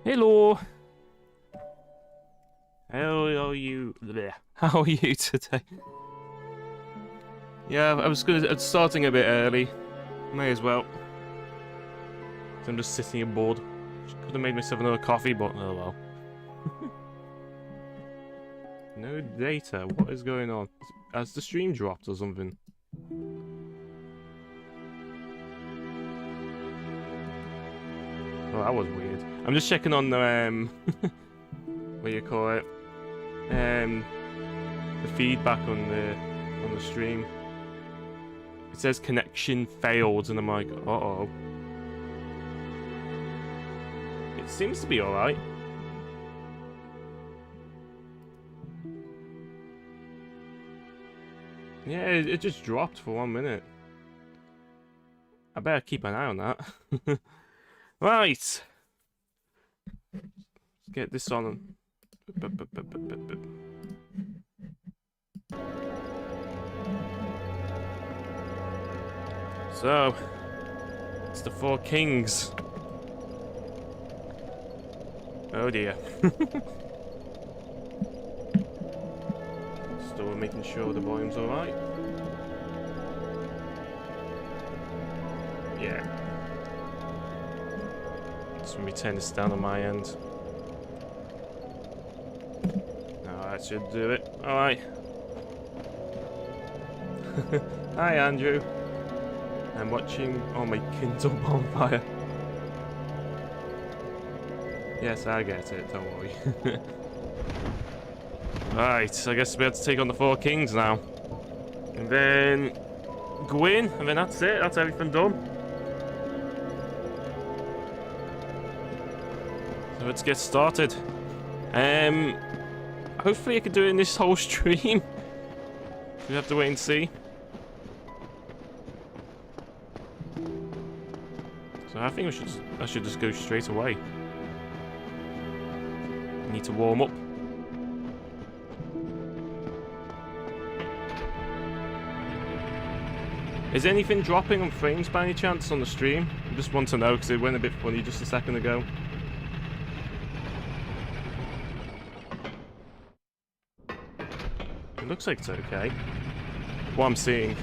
Hello. How are you? Bleh. How are you today? Yeah, I was starting a bit early. May as well. So I'm just sitting here bored. Could have made myself another coffee, but oh well. No data. What is going on? Has the stream dropped or something? Oh, that was weird. I'm just checking on the what do you call it? The feedback on the stream. It says connection failed, and I'm like, uh-oh. It seems to be alright. Yeah, it just dropped for 1 minute. I better keep an eye on that. Right. Let's get this on. So, it's the Four Kings. Oh dear. Still making sure the volume's alright. Yeah. Just let me turn this down on my end. Oh, that should do it. Alright. Hi, Andrew. I'm watching on my Kindle bonfire. Yes, I get it, don't worry. Right, I guess we have to take on the Four Kings now. And then go in, and then that's it, that's everything done. So let's get started. Hopefully I can do it in this whole stream. We have to wait and see. So I think I should just go straight away. I need to warm up. Is anything dropping on frames by any chance on the stream? I just want to know because it went a bit funny just a second ago. It looks like it's okay. What I'm seeing.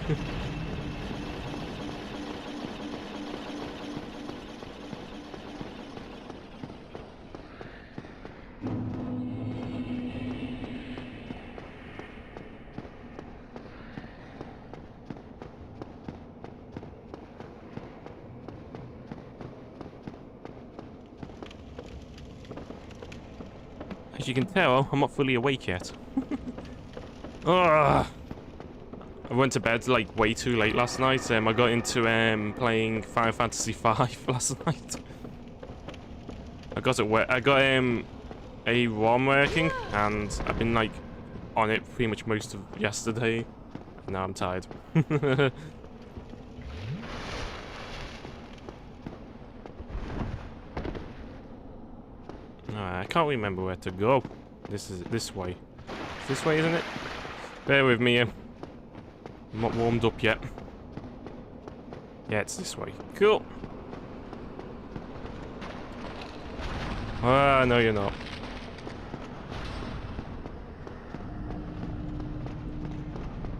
As you can tell, I'm not fully awake yet. Ugh. I went to bed like way too late last night. I got into playing Final Fantasy V last night. I got a ROM working, and I've been like on it pretty much most of yesterday. Now I'm tired. I can't remember where to go. This is this way. It's this way, isn't it? Bear with me. I'm not warmed up yet. Yeah, it's this way. Cool. Ah, no, you're not.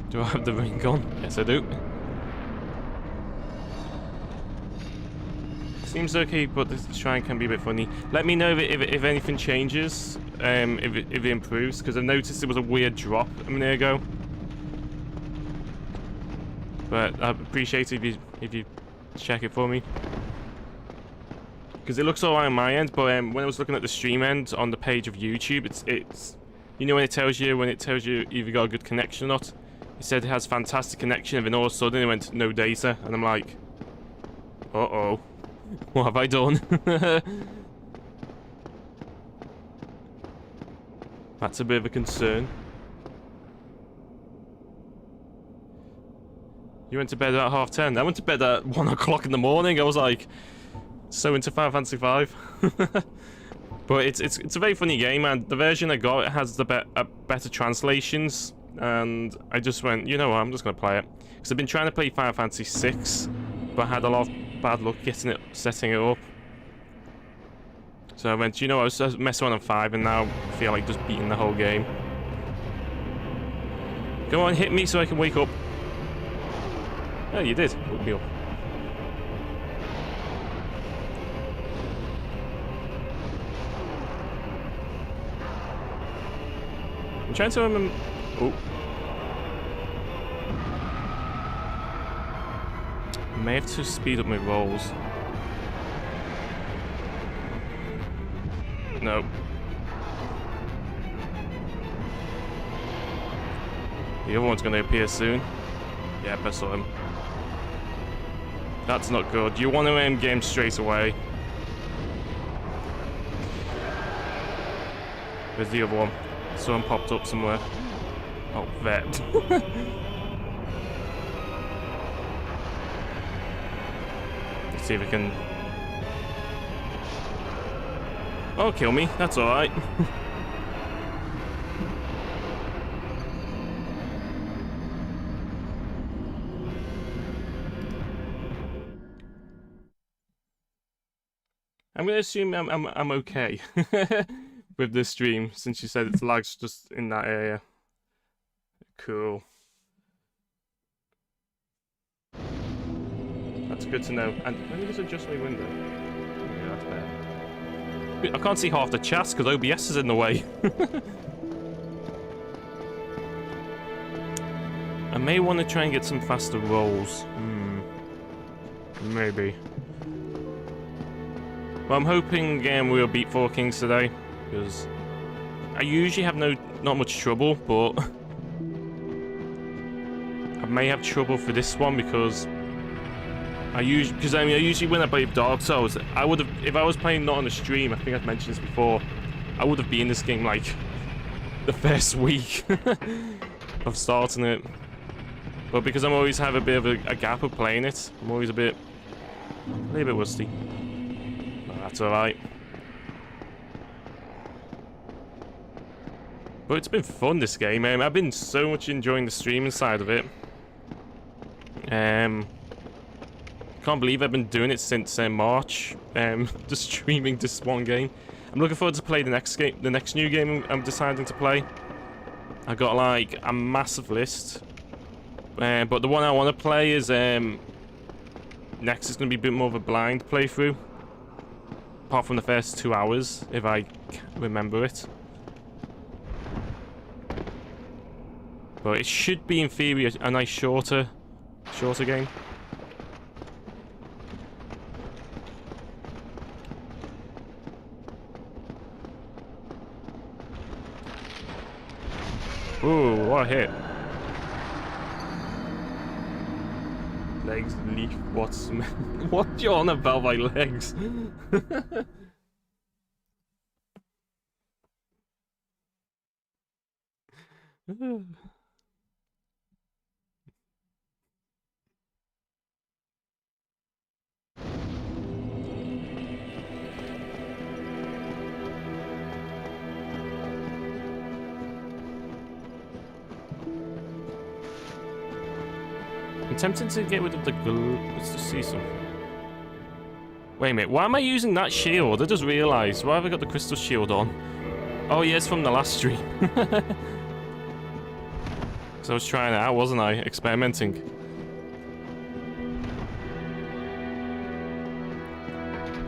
Do I have the ring on? Yes, I do. Seems okay, but this shrine can be a bit funny. Let me know if anything changes, if it improves, because I noticed there was a weird drop a minute ago. But I'd appreciate it if you check it for me, because it looks alright on my end. But when I was looking at the stream end on the page of YouTube, it's you know when it tells you if you got a good connection or not. It said it has fantastic connection, and then all of a sudden it went no data, and I'm like, uh-oh. What have I done? That's a bit of a concern. You went to bed at 10:30. I went to bed at 1 o'clock in the morning. I was like, so into Final Fantasy V. But it's a very funny game, and the version I got has the better translations. And I just went, you know what, I'm just gonna play it. Because I've been trying to play Final Fantasy VI, but I had a lot of bad luck setting it up. So I went, you know, I was messing on 5, and now I feel like just beating the whole game. Come on, hit me so I can wake up. Oh, you did. Woke me up. I'm trying to remember. Oh. I may have to speed up my rolls. No. The other one's going to appear soon. Yep, I saw him. That's not good. You want to end game straight away. Where's the other one? Someone popped up somewhere. Oh, vet. Let's see if we can... Oh, kill me. That's alright. I'm gonna assume I'm okay with this stream, since you said it's lags just in that area. Cool. That's good to know. And let me just adjust my window. Yeah, that's better. I can't see half the chat because OBS is in the way. I may want to try and get some faster rolls. Maybe. Well, I'm hoping we'll beat 4 Kings today, because I usually have not much trouble, but I may have trouble for this one because I usually when I play Dark Souls, I would have, if I was playing not on the stream, I think I've mentioned this before, I would have been this game like the first week of starting it. But because I'm always have a bit of a gap of playing it, I'm always a little bit rusty. That's alright. But it's been fun, this game. I've been so much enjoying the streaming side of it. Can't believe I've been doing it since March. Just streaming this one game. I'm looking forward to play the next new game I'm deciding to play. I got like a massive list. But the one I want to play is next is going to be a bit more of a blind playthrough. Apart from the first 2 hours, if I remember it. But it should be, in theory, a nice shorter game. Ooh, what a hit. Legs, leaf, what's... what you on about my legs? I'm tempted to get rid of the glue. Let's just see something. Wait a minute, why am I using that shield? I just realised. Why have I got the crystal shield on? Oh yeah, it's from the last stream. So I was trying it out, wasn't I? Experimenting.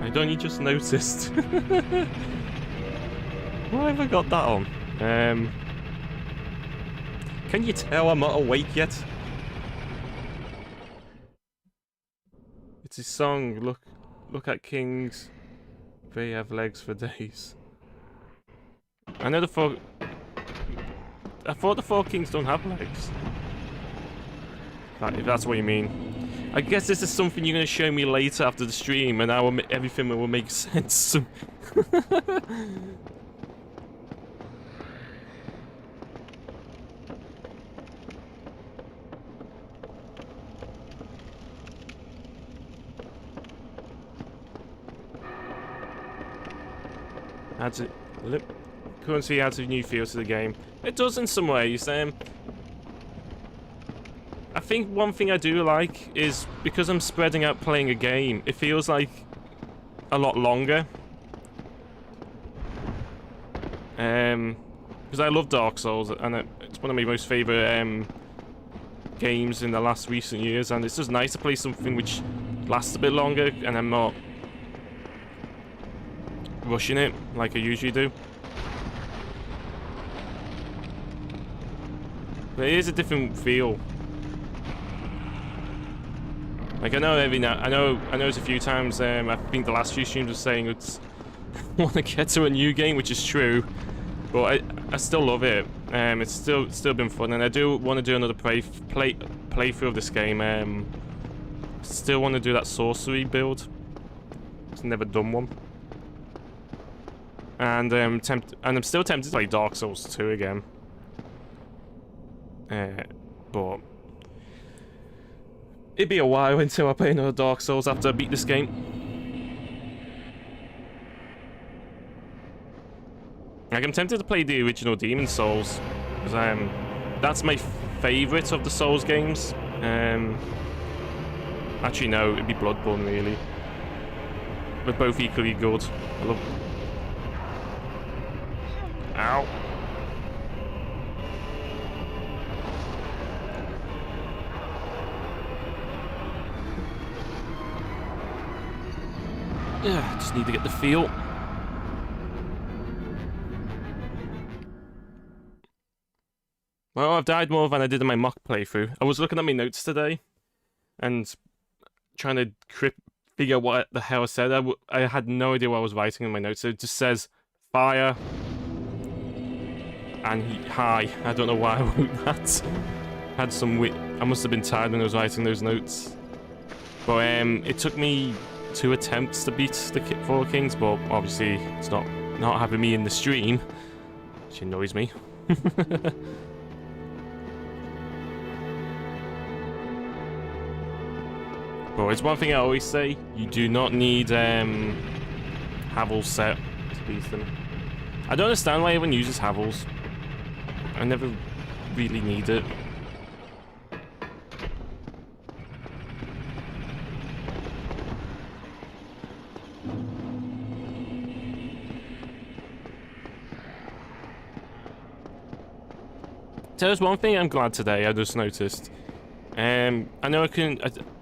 I don't, you just noticed. Why have I got that on? Can you tell I'm not awake yet? It's his song, look at kings. They have legs for days. I know I thought the four kings don't have legs. If that's what you mean. I guess this is something you're going to show me later after the stream, and now everything will make sense. Adds it. Currency adds a new feel to the game. It does in some ways. I think one thing I do like is because I'm spreading out playing a game, it feels like a lot longer. Because I love Dark Souls, and it's one of my most favourite games in the last recent years, and it's just nice to play something which lasts a bit longer, and I'm not rushing it like I usually do. But it is a different feel. Like I know there's a few times I think the last few streams were saying it's want to get to a new game, which is true, but I still love it. It's still been fun, and I do want to do another playthrough of this game. Still want to do that sorcery build. I've never done one. And I'm still tempted to play Dark Souls 2 again. But it'd be a while until I play another Dark Souls after I beat this game. Like, I'm tempted to play the original Demon Souls, because that's my favourite of the Souls games. Actually no, it'd be Bloodborne really. They're both equally good. I love... Ow. Yeah, just need to get the feel. Well, I've died more than I did in my mock playthrough. I was looking at my notes today and trying to figure out what the hell I said. I had no idea what I was writing in my notes. It just says fire and hi. I don't know why I wrote that. Had some I must have been tired when I was writing those notes. But it took me 2 attempts to beat the Four Kings, but obviously it's not having me in the stream, which annoys me. But it's one thing I always say: you do not need Havel's set to beat them. I don't understand why everyone uses Havel's. I never really need it. So there's one thing I'm glad today, I just noticed. I know I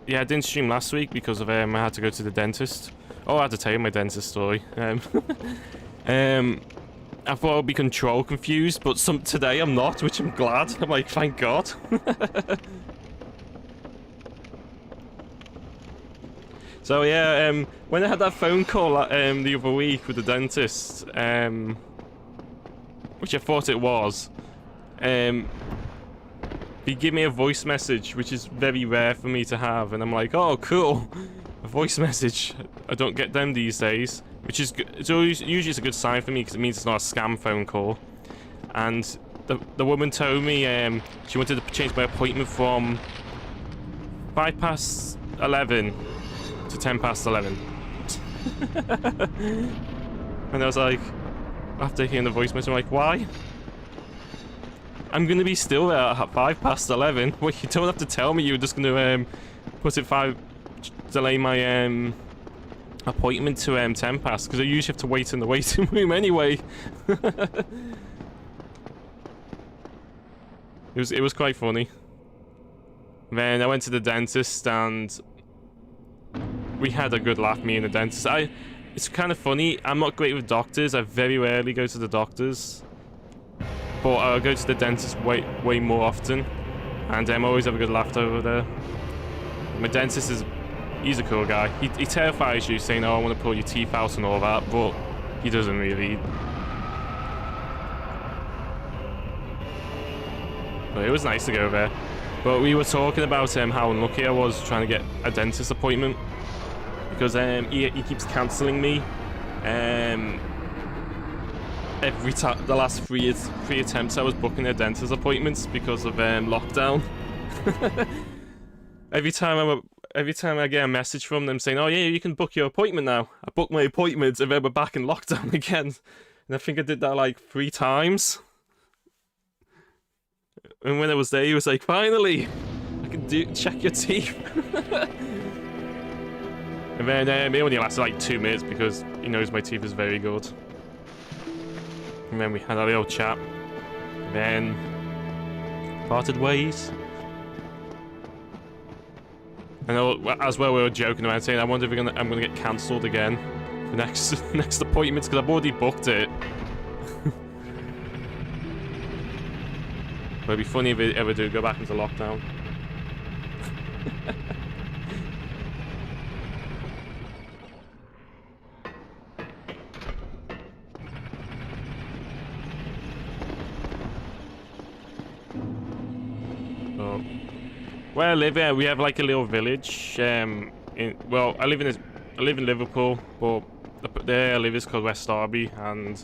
didn't stream last week because of I had to go to the dentist. Oh, I had to tell you my dentist story. I thought I'd be control confused, but today I'm not, which I'm glad. I'm like, thank God. So yeah, when I had that phone call the other week with the dentist, which I thought it was, He gave me a voice message, which is very rare for me to have, and I'm like, oh, cool, a voice message. I don't get them these days, which is good. It's always usually it's a good sign for me because it means it's not a scam phone call. And the woman told me she wanted to change my appointment from 11:05 to 11:10. And I was like, after hearing the voice message, I'm like, why? I'm gonna be still there at 11:05. Well, you don't have to tell me you're just gonna put it delay my appointment to 10 past, because I usually have to wait in the waiting room anyway. It was quite funny. Then I went to the dentist and we had a good laugh, me and the dentist. It's kind of funny. I'm not great with doctors. I very rarely go to the doctors, but I go to the dentist way more often, and I always have a good laugh over there. My dentist he's a cool guy. He terrifies you, saying, "Oh, I want to pull your teeth out and all that," but he doesn't really. But it was nice to go there. But we were talking about how unlucky I was trying to get a dentist appointment, because he keeps cancelling me every time. The last three attempts I was booking their dentist appointments because of lockdown. Every time I get a message from them saying, "Oh yeah, you can book your appointment now," I book my appointment and then we're back in lockdown again. And I think I did that like 3 times. And when I was there, he was like, "Finally, I can check your teeth." And then it only lasted like 2 minutes because he knows my teeth is very good. And then we had a little chat. Then parted ways. And as well, we were joking around saying, "I wonder if I'm gonna get cancelled again for next appointments because I've already booked it." But it'd be funny if it ever do go back into lockdown. Oh. Where I live, we have like a little village. Well, I live in Liverpool, but there I live is called West Derby, and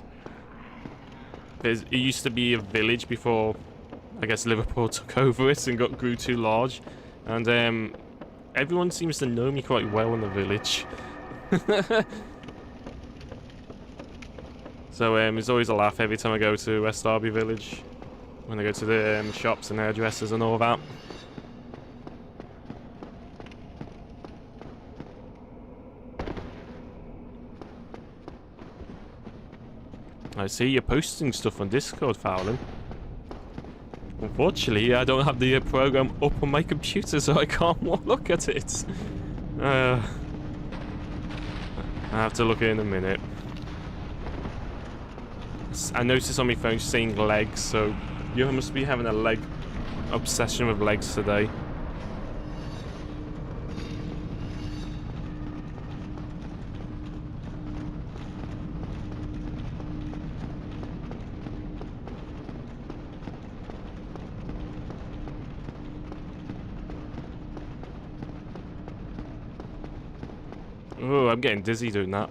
it used to be a village before, I guess, Liverpool took over it and grew too large, and everyone seems to know me quite well in the village. So it's always a laugh every time I go to West Derby Village, when I go to the shops and hairdressers and all that. I see you're posting stuff on Discord, Fowlin. Unfortunately, I don't have the program up on my computer, so I can't look at it. I have to look in a minute. I noticed on my phone saying legs, so you must be having a leg obsession with legs today. Oh, I'm getting dizzy doing that.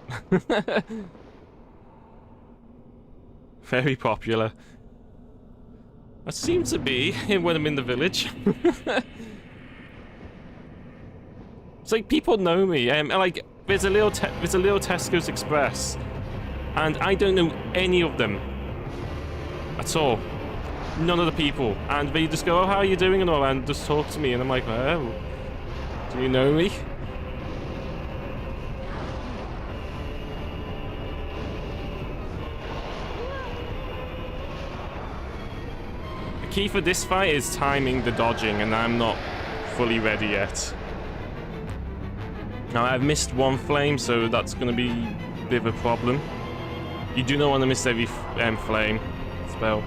Very popular. I seem to be when I'm in the village. It's like people know me. Like there's a little Tesco's Express, and I don't know any of them at all. None of the people, and they just go, "Oh, how are you doing?" and all, and just talk to me, and I'm like, "Oh, do you know me?" Key for this fight is timing the dodging, and I'm not fully ready yet. Now, I've missed one flame, so that's going to be a bit of a problem. You do not want to miss every flame spell.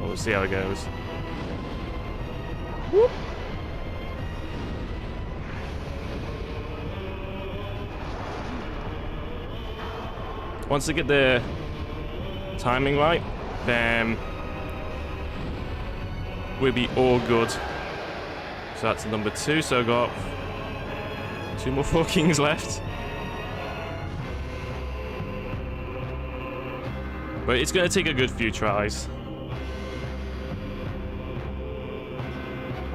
We'll see how it goes. Whoop. Once I get the timing right, then we'll be all good. So that's number 2, so I've got 2 more 4 kings left. But it's going to take a good few tries.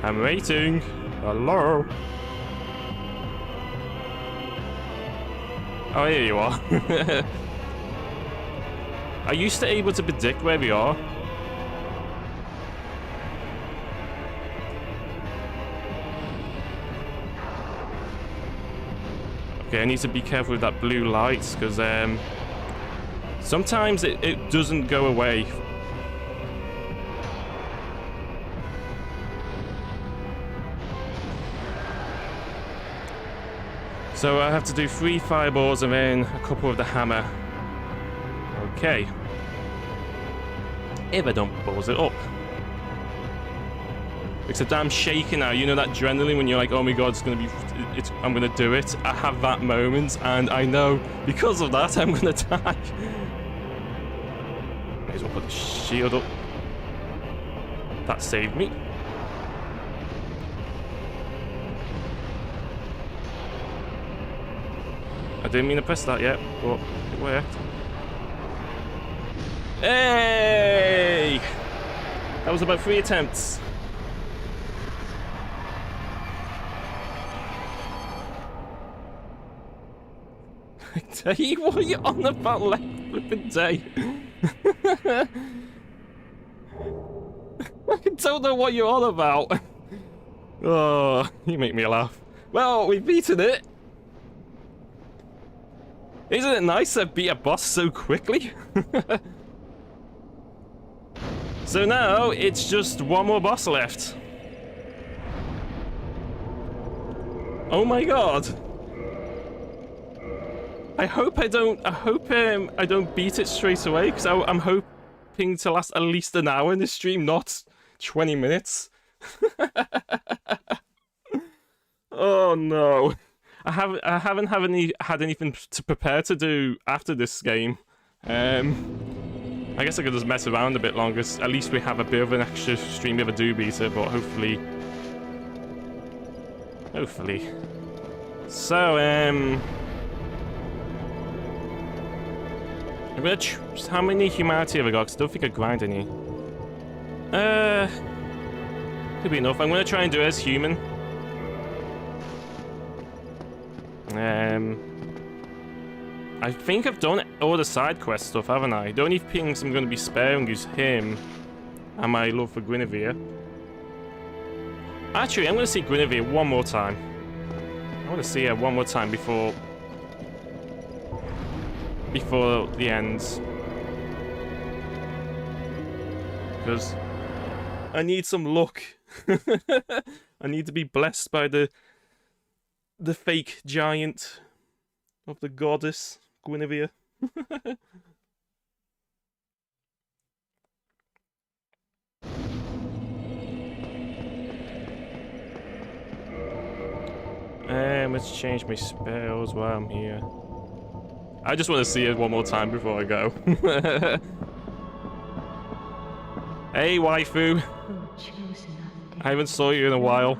I'm waiting. Hello? Oh, here you are. Are you still able to predict where we are? Okay, I need to be careful with that blue light, because sometimes it doesn't go away. So I have to do 3 fireballs and then a couple of the hammer. Okay. If I don't balls it up. Except I'm shaking now. You know that adrenaline when you're like, oh my god, I'm gonna do it. I have that moment, and I know because of that I'm gonna die. May as well put the shield up. That saved me. I didn't mean to press that yet, but it worked. Hey! That was about 3 attempts. Day? What are you on about, left flipping day? I don't know what you're on about. Oh, you make me laugh. Well, we've beaten it. Isn't it nice to beat a boss so quickly? So now it's just 1 more boss left. Oh my god. I hope I don't beat it straight away, because I'm hoping to last at least an hour in this stream, not 20 minutes. Oh no. I haven't had anything to prepare to do after this game. I guess I could just mess around a bit longer. At least we have a bit of an extra stream if I do beat it, but hopefully. So, I'm gonna choose. How many humanity have I got? Because I don't think I grind any. Could be enough. I'm gonna try and do it as human. I think I've done all the side quest stuff, haven't I? The only things I'm going to be sparing is him and my love for Guinevere. Actually, I'm going to see Guinevere one more time. I want to see her one more time before the ends. Because I need some luck. I need to be blessed by the fake giant of the goddess Guinevere. Let's change my spells while I'm here. I just want to see it one more time before I go. Hey, waifu. I haven't saw you in a while.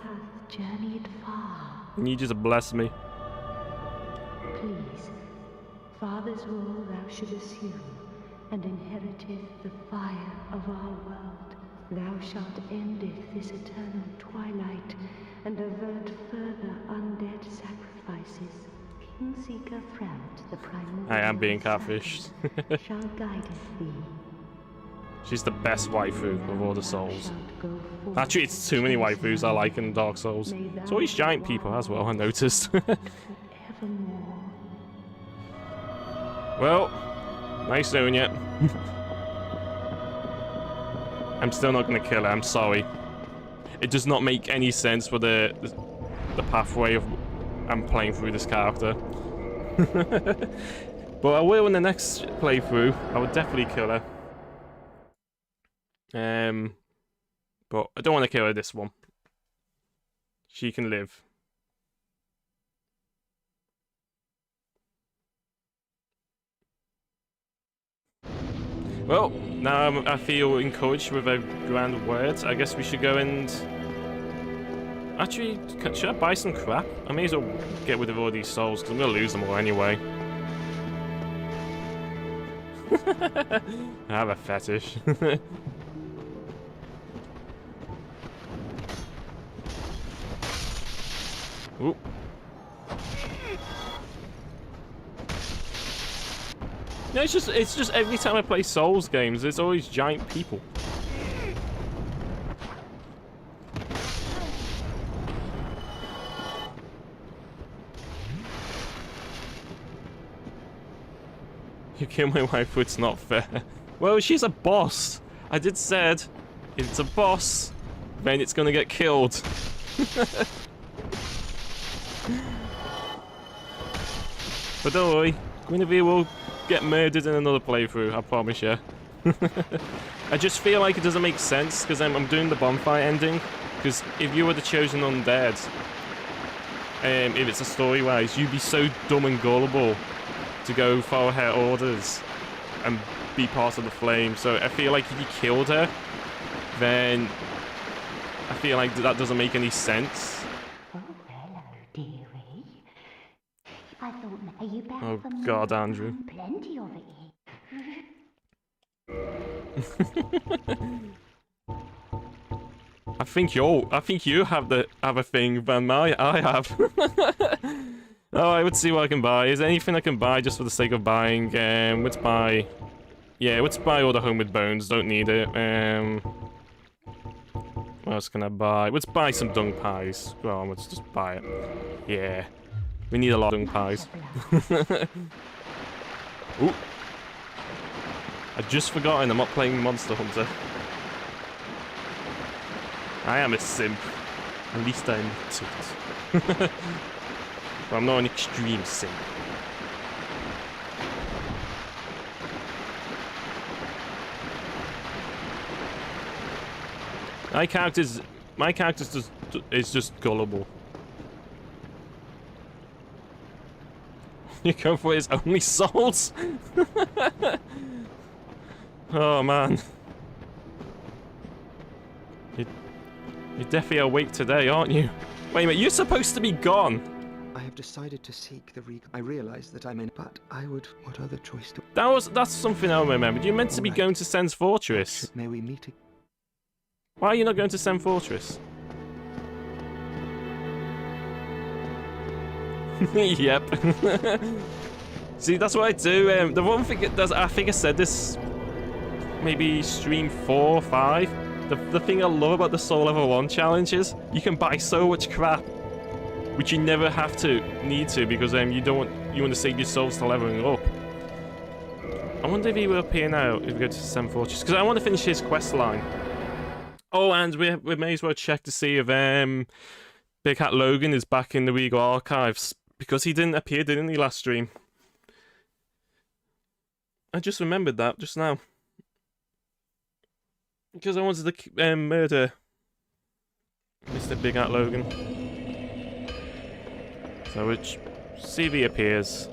I need you to bless me. Please, Father's role thou should assume, and inheriteth the fire of our world. Thou shalt endeth this eternal twilight, and avert further undead sacrifices. Kingseeker Frout, the primordial I am being catfished. shall guideth thee. She's the best waifu of all the souls. Actually, it's too many waifus I like in Dark Souls. It's always giant people as well, I noticed. Well, nice knowing you. I'm still not going to kill her, I'm sorry. It does not make any sense for the pathway of I'm playing through this character. But I will in the next playthrough. I would definitely kill her. But I don't want to kill her this one. She can live. Well, now I feel encouraged with a grand word. I guess we should go and... Actually, should I buy some crap? I may as well get rid of all these souls, because I'm going to lose them all anyway. I have a fetish. Ooh. No, it's just every time I play Souls games, there's always giant people. You kill my wife, it's not fair. Well, she's a boss. I did said, if it's a boss, then it's gonna get killed. But don't worry, Guinevere will get murdered in another playthrough, I promise you. I just feel like it doesn't make sense, because I'm doing the bonfire ending. Because if you were the chosen undead, if it's a story-wise, you'd be so dumb and gullible to go follow her orders and be part of the flame. So I feel like if you killed her, then I feel like that doesn't make any sense. Oh, hello, dearie. I thought now you back Oh from God, the Andrew. plenty of it. I think you have a thing than I have. Oh, I would see what I can buy. Is there anything I can buy just for the sake of buying? Let's buy. Yeah, let's buy all the Homeward Bones. Don't need it. What else can I buy? Let's buy some dung pies. Go on, let's just buy it. Yeah, we need a lot of dung pies. Ooh. I just forgotten I'm not playing Monster Hunter. I am a simp. At least I admit it. But I'm not an extreme simp. My character is just gullible. You go for his only souls? Oh man. You're definitely awake today, aren't you? Wait a minute, you're supposed to be gone. I have decided to seek the I realize that I'm in, but I would. What other choice do? That's something I remembered. You're meant to be going to Sen's Fortress. May we meet? Why are you not going to Sen Fortress? Yep. See, that's what I do. The one thing it does, I think I said this maybe stream 4 or 5. The thing I love about the Soul Level 1 challenges, you can buy so much crap, which you never need to, because you want to save your souls to leveling up. I wonder if he will appear now if we go to Sen Fortress, because I want to finish his quest line. Oh, and we may as well check to see if Big Hat Logan is back in the Regal Archives, because he didn't appear, didn't he, last stream? I just remembered that just now. Because I wanted to murder Mr. Big Hat Logan. So which see if he appears.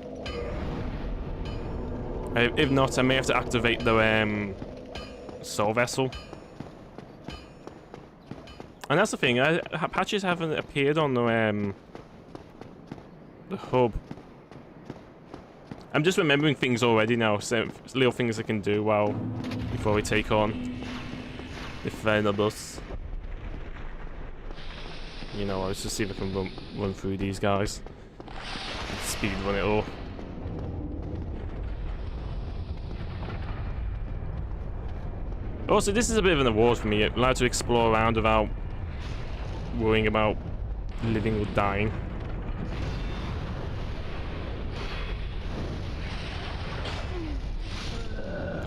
If not, I may have to activate the soul vessel. And that's the thing, patches haven't appeared on the hub. I'm just remembering things already now, so little things I can do before we take on the Phenobus. You know, let's just see if I can run through these guys. Speed run it all. Also, this is a bit of an award for me. I'm allowed to explore around without worrying about living or dying.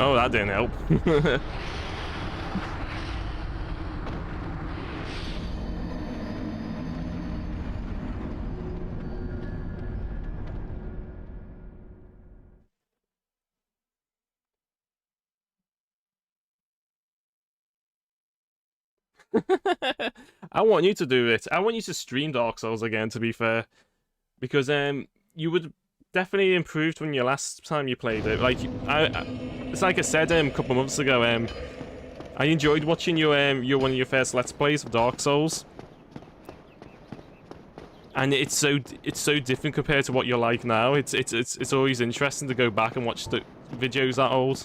Oh, that didn't help. I want you to do it. I want you to stream Dark Souls again, to be fair. Because you would definitely improved from your last time you played it. Like, it's like I said a couple of months ago. I enjoyed watching your one of your first Let's Plays of Dark Souls, and it's so different compared to what you're like now. It's always interesting to go back and watch the videos that old.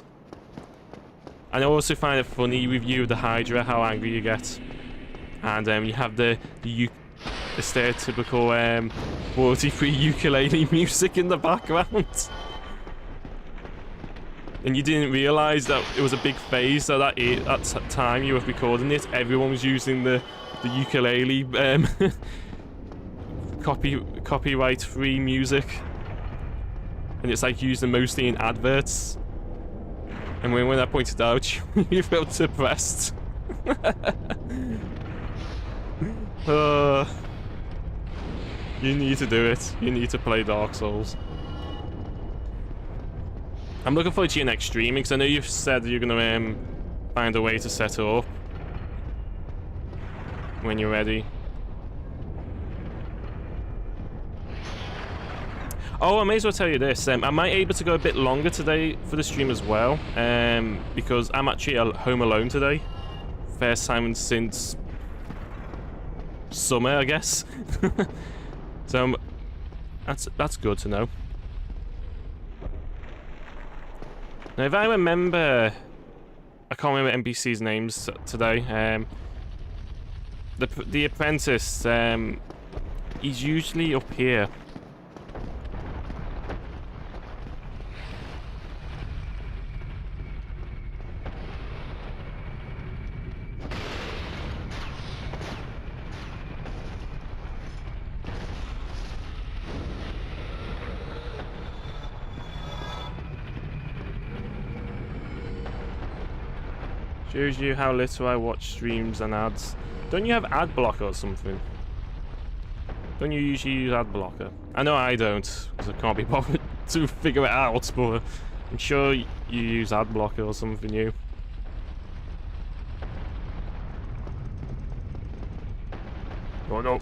And I also find it funny with you, the Hydra, how angry you get, and you have the stereotypical royalty-free ukulele music in the background. And you didn't realise that it was a big phase, so that time you were recording it, everyone was using the ukulele copyright-free music. And it's like used mostly in adverts. And when I pointed out, you felt depressed. You need to do it. You need to play Dark Souls. I'm looking forward to your next streaming, because I know you've said you're going to find a way to set it up when you're ready. Oh, I may as well tell you this. I might be able to go a bit longer today for the stream as well, because I'm actually home alone today. First time since summer, I guess. So that's good to know. Now, if I remember, I can't remember NPC's names today. The apprentice, he's usually up here. Shows you how little I watch streams and ads. Don't you have ad blocker or something? Don't you usually use ad blocker? I know I don't, because I can't be bothered to figure it out, but I'm sure you use ad blocker or something new. Oh no.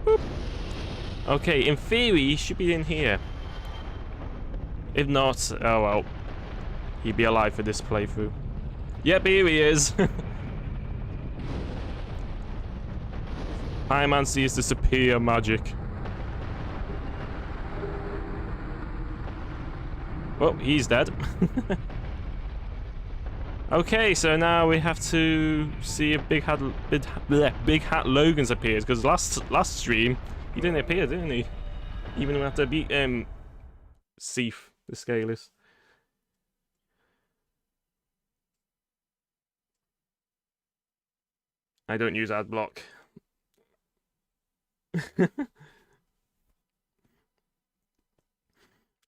Boop. Okay, in theory, he should be in here. If not, oh well. He'd be alive for this playthrough. Yep, here he is. Pyromancy is the superior magic. Oh, he's dead. Okay, so now we have to see if Big Hat Logan's appeared, because last stream he didn't appear, didn't he? Even after beat Seif, the Scalers. I don't use ad block. And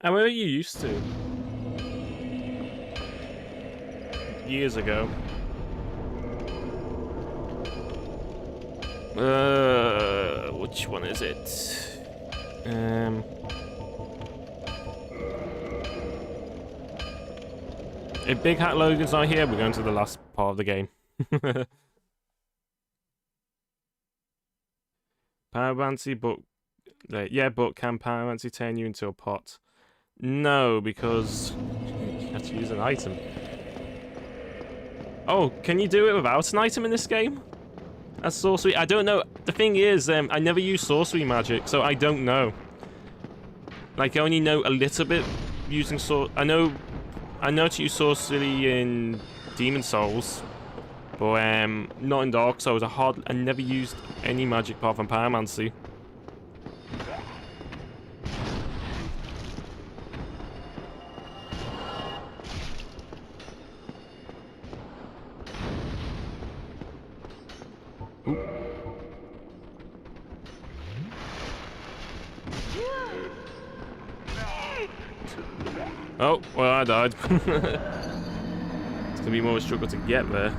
where are you used to? Years ago. Which one is it? If Big Hat Logan's not here, we're going to the last part of the game. Pyromancy, but yeah, but can Pyromancy turn you into a pot? No, because you have to use an item. Oh, can you do it without an item in this game? That's sorcery. I don't know. The thing is, I never use sorcery magic, so I don't know. Like, I only know a little bit using I know to use sorcery in Demon Souls. But not in Dark Souls. I never used any magic apart from Pyromancy. Ooh. Oh, well, I died. It's gonna be more of a struggle to get there.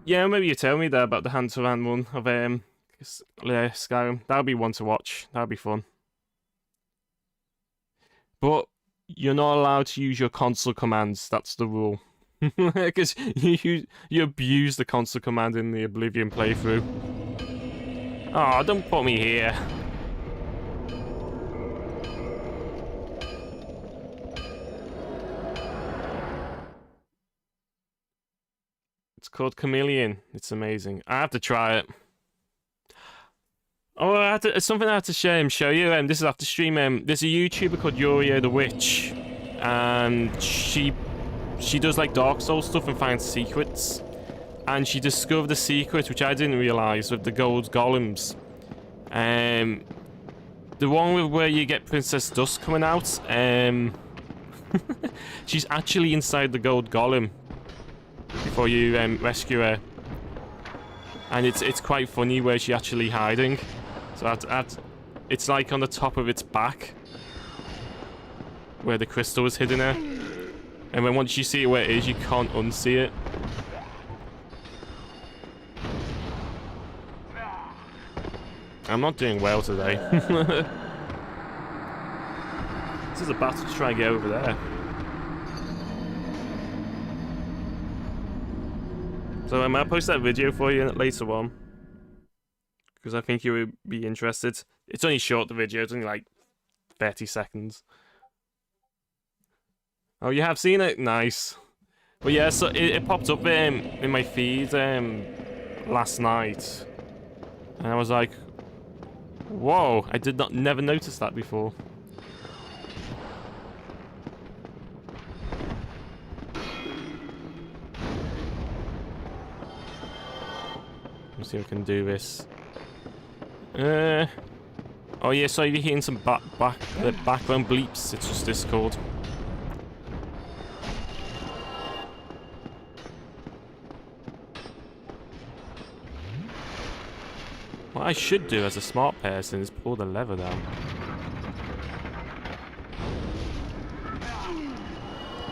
Yeah, maybe you tell me there about the hand-to-hand one of Skyrim. That would be one to watch. That would be fun. But you're not allowed to use your console commands. That's the rule. Because you abuse the console command in the Oblivion playthrough. Oh, don't put me here. It's called Chameleon. It's amazing. I have to try it. Oh, it's something I have to show you. This is after stream. There's a YouTuber called Yuria the Witch, and she does like Dark Souls stuff and finds secrets. And she discovered a secret which I didn't realize with the gold golems. The one with where you get Princess Dusk coming out. She's actually inside the gold golem before you rescue her, and it's quite funny where she's actually hiding. So it's like on the top of its back where the crystal is hidden her, and then once you see it where it is, you can't unsee it. I'm not doing well today. This is a battle to try and get over there. So I might post that video for you later on, because I think you would be interested. It's only short, the video. It's only like 30 seconds. Oh, you have seen it? Nice. But yeah, so it popped up in my feed last night, and I was like, whoa, I never noticed that before. Let's see if we can do this. Oh yeah, so you're hearing some background bleeps. It's just Discord. What I should do as a smart person is pull the lever down.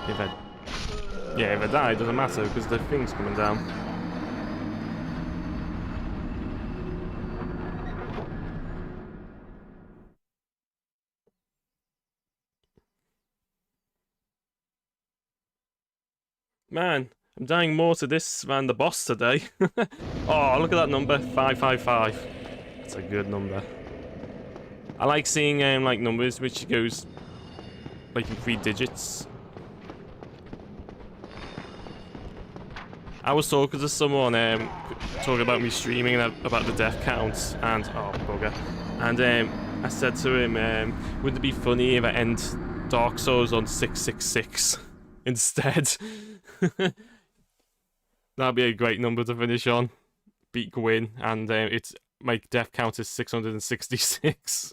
If I die, it doesn't matter because the thing's coming down. Man, I'm dying more to this than the boss today. Oh, look at that number, 555. That's a good number. I like seeing like numbers which goes like in 3 digits. I was talking to someone talking about me streaming and about the death count, and oh bugger. And I said to him, would it be funny if I end Dark Souls on 666 instead? That'd be a great number to finish on. Beat Gwyn, and my death count is 666.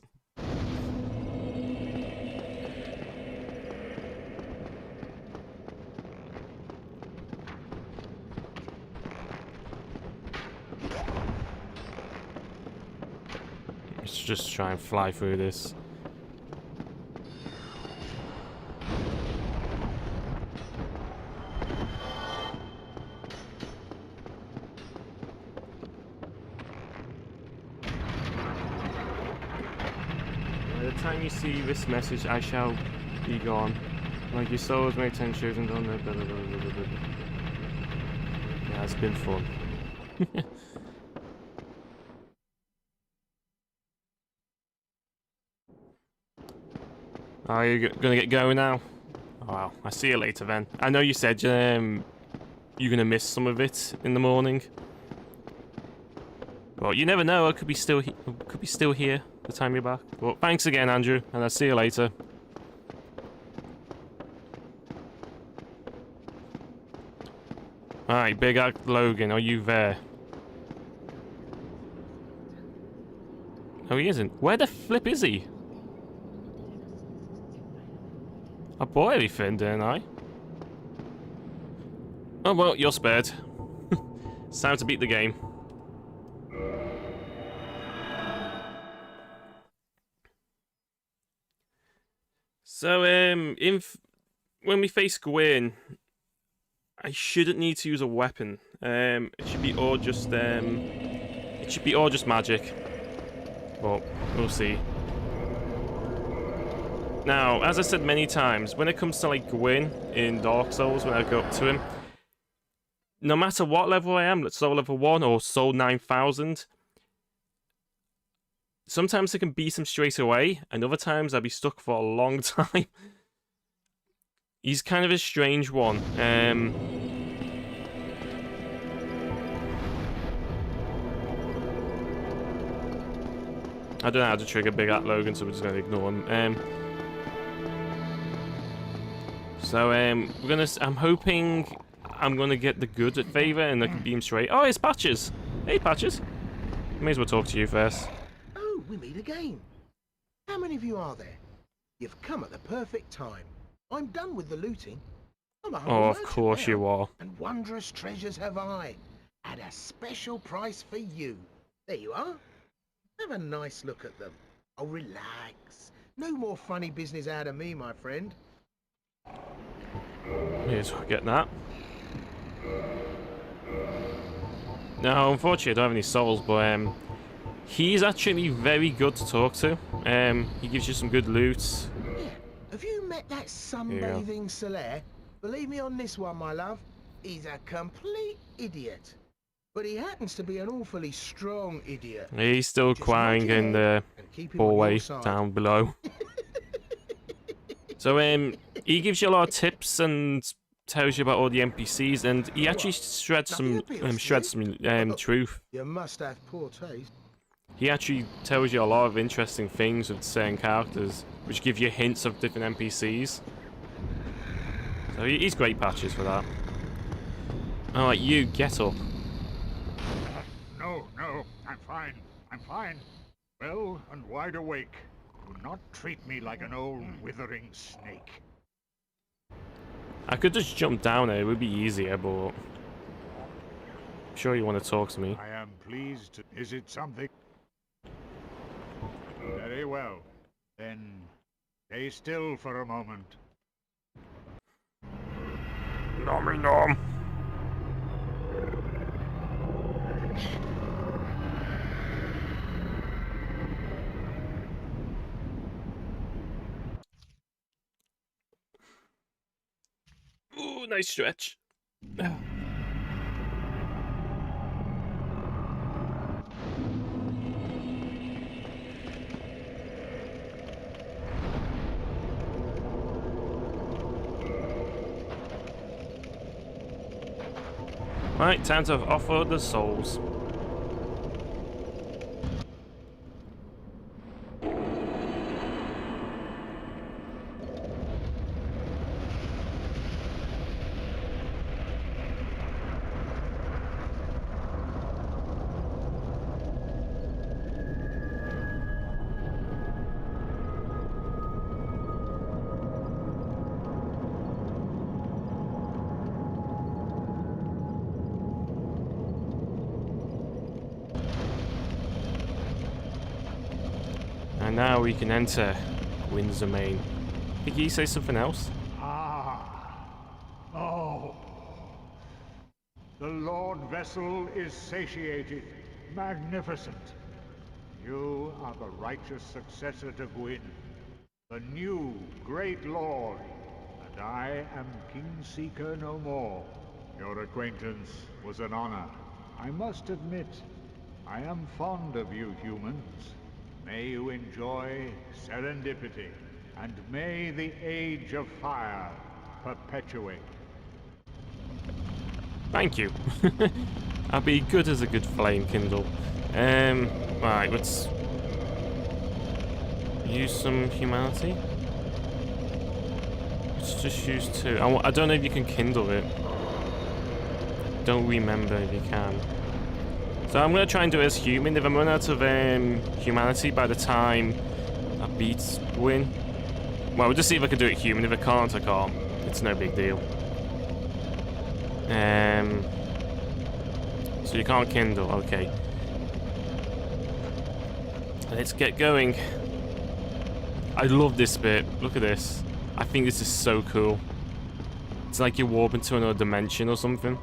Let's just try and fly through this. By the time you see this message, I shall be gone. Like your souls may 10 children on there. Blah, blah, blah, blah, blah, blah. Yeah, it's been fun. Are you gonna get going now? Oh, well, I'll see you later then. I know you said you're gonna miss some of it in the morning. Well, you never know. I could be still here the time you're back. Well, thanks again, Andrew, and I'll see you later. Alright, Big Act Logan, are you there? No, he isn't. Where the flip is he? I bought everything, didn't I? Oh well, you're spared. It's time to beat the game. So, when we face Gwyn, I shouldn't need to use a weapon. It should be all just magic. But we'll see. Now, as I said many times, when it comes to like Gwyn in Dark Souls, when I go up to him, no matter what level I am, let's soul level 1 or soul 9000, sometimes I can beat him straight away, and other times I'll be stuck for a long time. He's kind of a strange one. I don't know how to trigger Big At Logan, so we're just going to ignore him. We're gonna. I'm hoping I'm gonna get the good at favor, and I can beam straight. Oh, it's Patches. Hey, Patches. May as well talk to you first. Oh, we meet again. How many of you are there? You've come at the perfect time. I'm done with the looting. I'm a humble Oh, of merchant course now, you are. and wondrous treasures have I, at a special price for you. There you are. Have a nice look at them. Oh, relax. No more funny business out of me, my friend. Here's get that. No, unfortunately, I don't have any souls, but he's actually very good to talk to. He gives you some good loot. Yeah. Have you met that sunbathing Solaire? Believe me on this one, my love. He's a complete idiot. But he happens to be an awfully strong idiot. He's still crying in the hallway down below. So he gives you a lot of tips and tells you about all the NPCs, and he actually shreds some truth. You must have poor taste. He actually tells you a lot of interesting things with certain characters, which give you hints of different NPCs. So he's great, Patches, for that. Alright, you, get up. No, I'm fine. I'm fine. Well and wide awake. Do not treat me like an old withering snake. I could just jump down there, it would be easier, but I'm sure you want to talk to me. I am pleased. Is it something? Very well. Then stay still for a moment. Nommy nom. Ooh, nice stretch. Right, time to offer the souls. And now we can enter Windsor Main. Did you say something else? Oh. The Lord Vessel is satiated. Magnificent. You are the righteous successor to Gwyn, the new great lord, and I am Kingseeker no more. Your acquaintance was an honor. I must admit, I am fond of you humans. May you enjoy serendipity, and may the Age of Fire perpetuate. Thank you. I'll be good as a good flame kindle. Right, let's use some humanity. Let's just use two. I don't know if you can kindle it. Don't remember if you can. So I'm going to try and do it as human. If I'm running out of humanity by the time I beat Gwyn, well, we'll just see if I can do it human. If I can't, I can't. It's no big deal. So you can't kindle, okay. Let's get going. I love this bit. Look at this. I think this is so cool. It's like you warp into another dimension or something.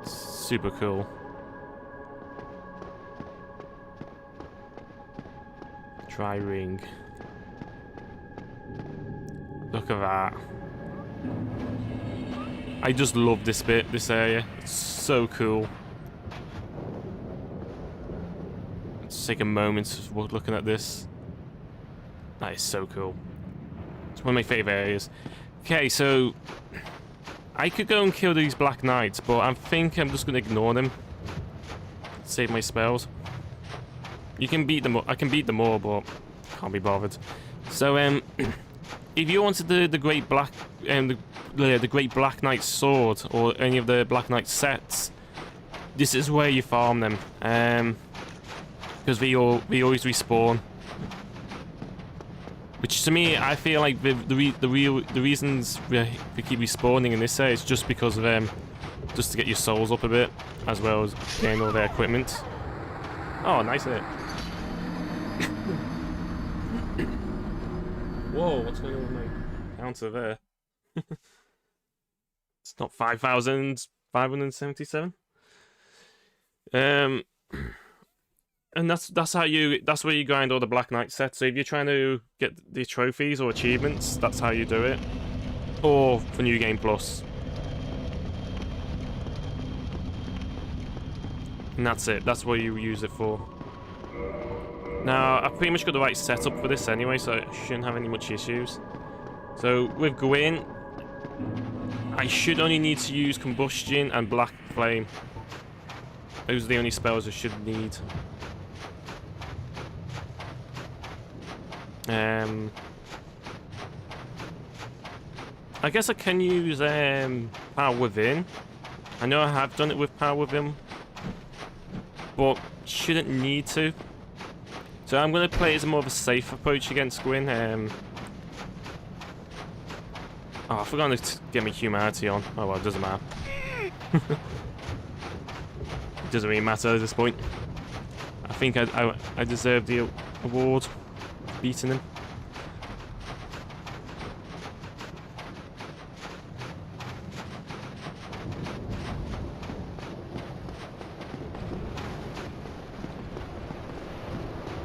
Super cool. Try ring. Look at that. I just love this bit, this area. It's so cool. Let's take a moment of looking at this. That is so cool. It's one of my favourite areas. Okay, so I could go and kill these Black Knights, but I think I'm just going to ignore them. save my spells. You can beat them. I can beat them all, but can't be bothered. So if you wanted the Great Black the Great Black Knight sword or any of the Black Knight sets, this is where you farm them. Because they always respawn. Which to me, I feel like the reasons we keep respawning in this set is just because of just to get your souls up a bit, as well as getting all their equipment. Oh, nice hit. Whoa, what's going on with my counter there? It's not 5,577. And that's where you grind all the Black Knight sets. So if you're trying to get the trophies or achievements, that's how you do it. Or for New Game Plus. And that's it. That's what you use it for. Now, I've pretty much got the right setup for this anyway, so I shouldn't have any much issues. So with Gwyn, I should only need to use Combustion and Black Flame. Those are the only spells I should need. I guess I can use Power Within. I know I have done it with Power Within, but shouldn't need to. So I'm going to play it as more of a safe approach against Gwyn. Oh, I forgot to get my humanity on. Oh well, it doesn't matter. It doesn't really matter at this point. I think I deserve the award for beating him.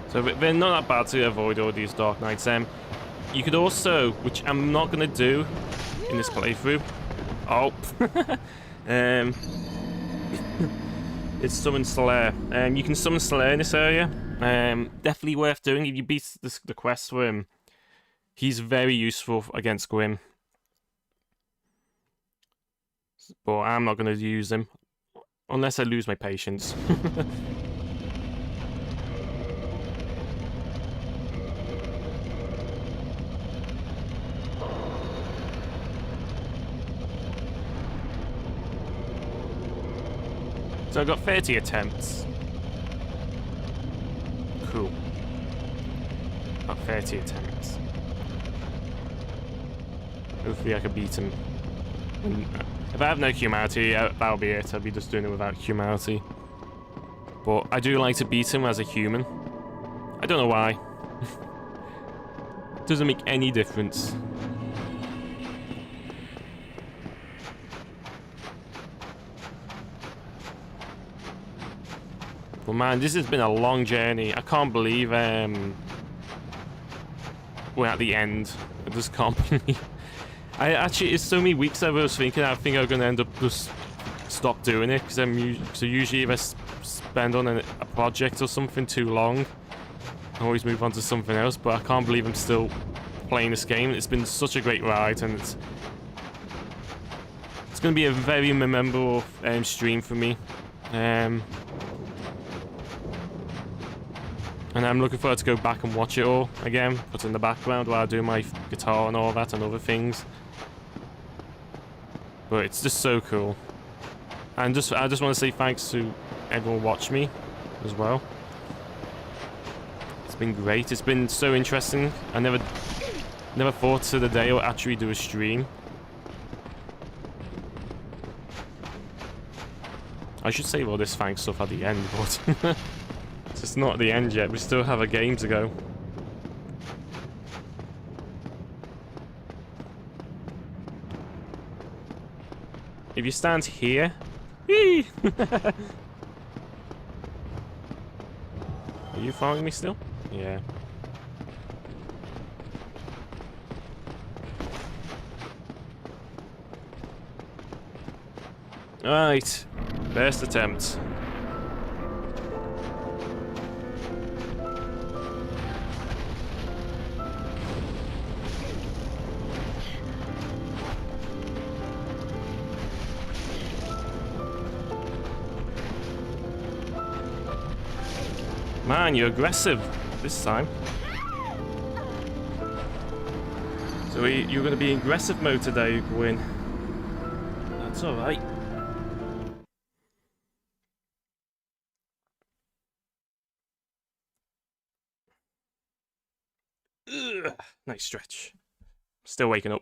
So they're not that bad to avoid all these Dark Knights. You could also, which I'm not going to do in this playthrough. Oh. It's Summon Slayer. You can summon Slayer in this area. Definitely worth doing if you beat the quest for him. He's very useful against Gwyn. But I'm not going to use him. Unless I lose my patience. So I got 30 attempts. Cool. Got 30 attempts. Hopefully I can beat him. If I have no humanity, that'll be it. I'll be just doing it without humanity. But I do like to beat him as a human. I don't know why. Doesn't make any difference. But man, this has been a long journey. I can't believe we're at the end. I just can't believe. It's so many weeks I was thinking. I think I'm gonna end up just stop doing it because so usually if I spend on a project or something too long, I always move on to something else. But I can't believe I'm still playing this game. It's been such a great ride, and it's gonna be a very memorable stream for me. And I'm looking forward to go back and watch it all again, put it in the background while I do my guitar and all that and other things. But it's just so cool. And I just want to say thanks to everyone watching me as well. It's been great. It's been so interesting. I never thought to the day I would actually do a stream. I should save all this thanks stuff at the end, but it's not the end yet. We still have a game to go. If you stand here, whee! Are you following me still? Yeah. Alright. First attempt. Man, you're aggressive this time. So you're going to be in aggressive mode today, Gwyn. That's alright. Nice stretch. Still waking up.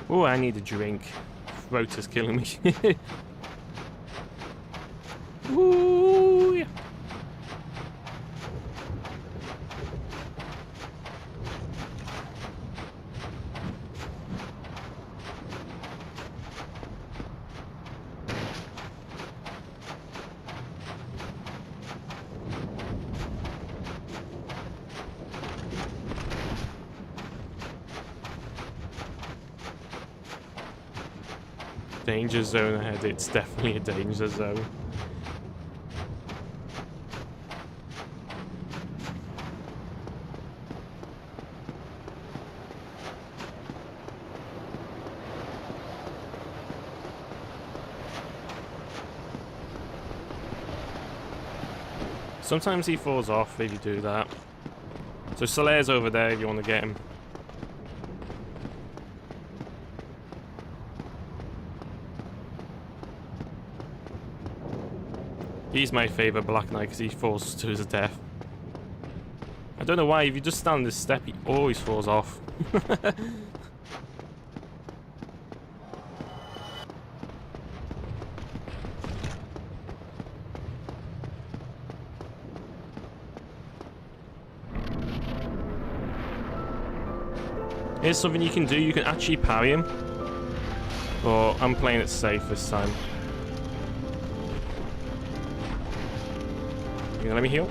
Oh, I need a drink. Throat is killing me. Ooh, yeah. Danger zone ahead. It's definitely a danger zone. Sometimes he falls off if you do that. So Solaire's over there if you want to get him. He's my favourite Black Knight because he falls to his death. I don't know why, if you just stand on this step, he always falls off. Here's something you can do, you can actually parry him. But I'm playing it safe this time. You gonna let me heal?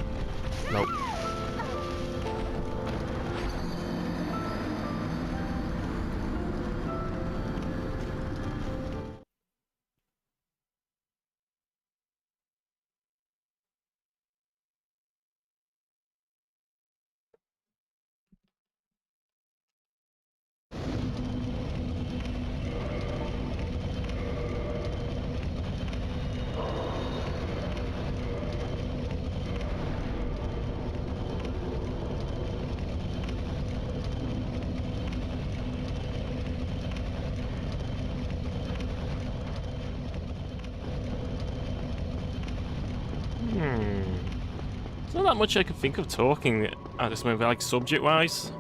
Nope. There's not that much I can think of talking at this moment, like subject-wise.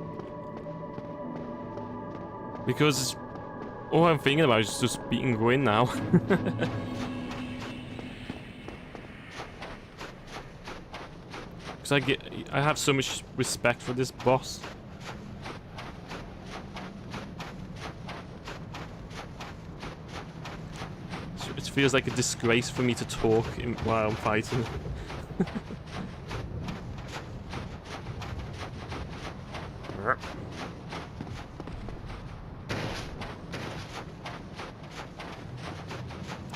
Because all I'm thinking about is just beating Gwyn now. Because I have so much respect for this boss. It feels like a disgrace for me to talk while I'm fighting.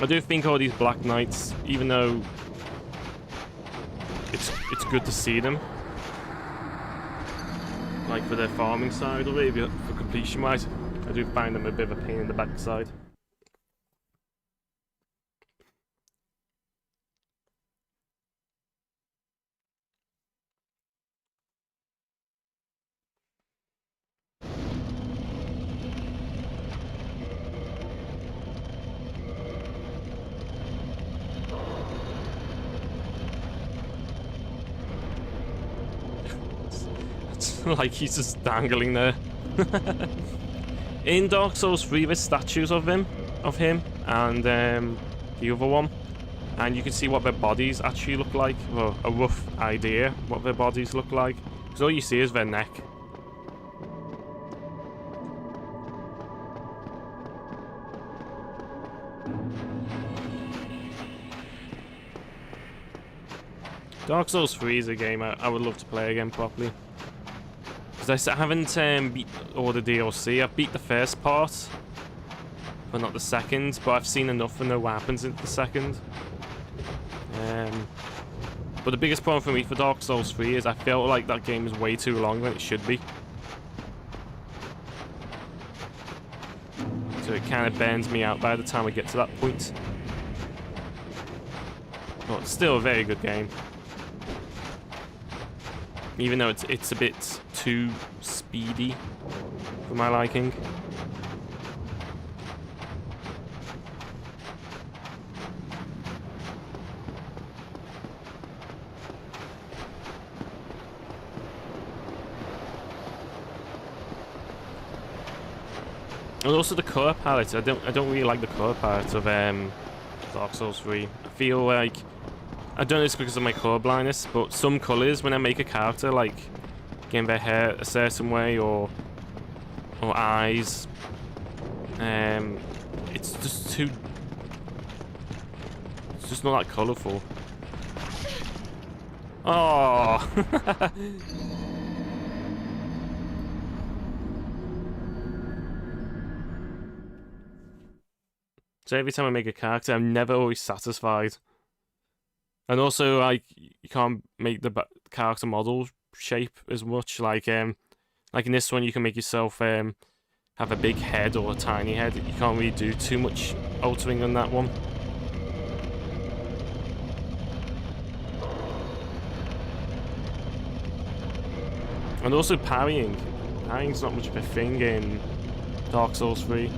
I do think all these Black Knights, even though it's good to see them, like for their farming side of it, for completion wise, I do find them a bit of a pain in the backside. Like he's just dangling there. In Dark Souls 3 there's statues of him and the other one, and you can see what their bodies actually look like, or a rough idea what their bodies look like, because all you see is their neck. Dark Souls 3 is a game I would love to play again properly. Because I haven't beat all the DLC. I've beat the first part, but not the second. But I've seen enough to know what happens in the second. But the biggest problem for me for Dark Souls 3 is I felt like that game is way too long than it should be. So it kind of burns me out by the time I get to that point. But it's still a very good game. Even though it's a bit too speedy for my liking. And also the colour palette. I don't really like the colour palette of Dark Souls 3. I feel like, I don't know if it's because of my colour blindness, but some colours when I make a character, like getting their hair a certain way or eyes, it's just too, it's just not that colourful. Oh. So every time I make a character, I'm never always satisfied. And also, like, you can't make the character model shape as much. Like in this one, you can make yourself have a big head or a tiny head. You can't really do too much altering on that one. And also parrying. Parrying's not much of a thing in Dark Souls 3.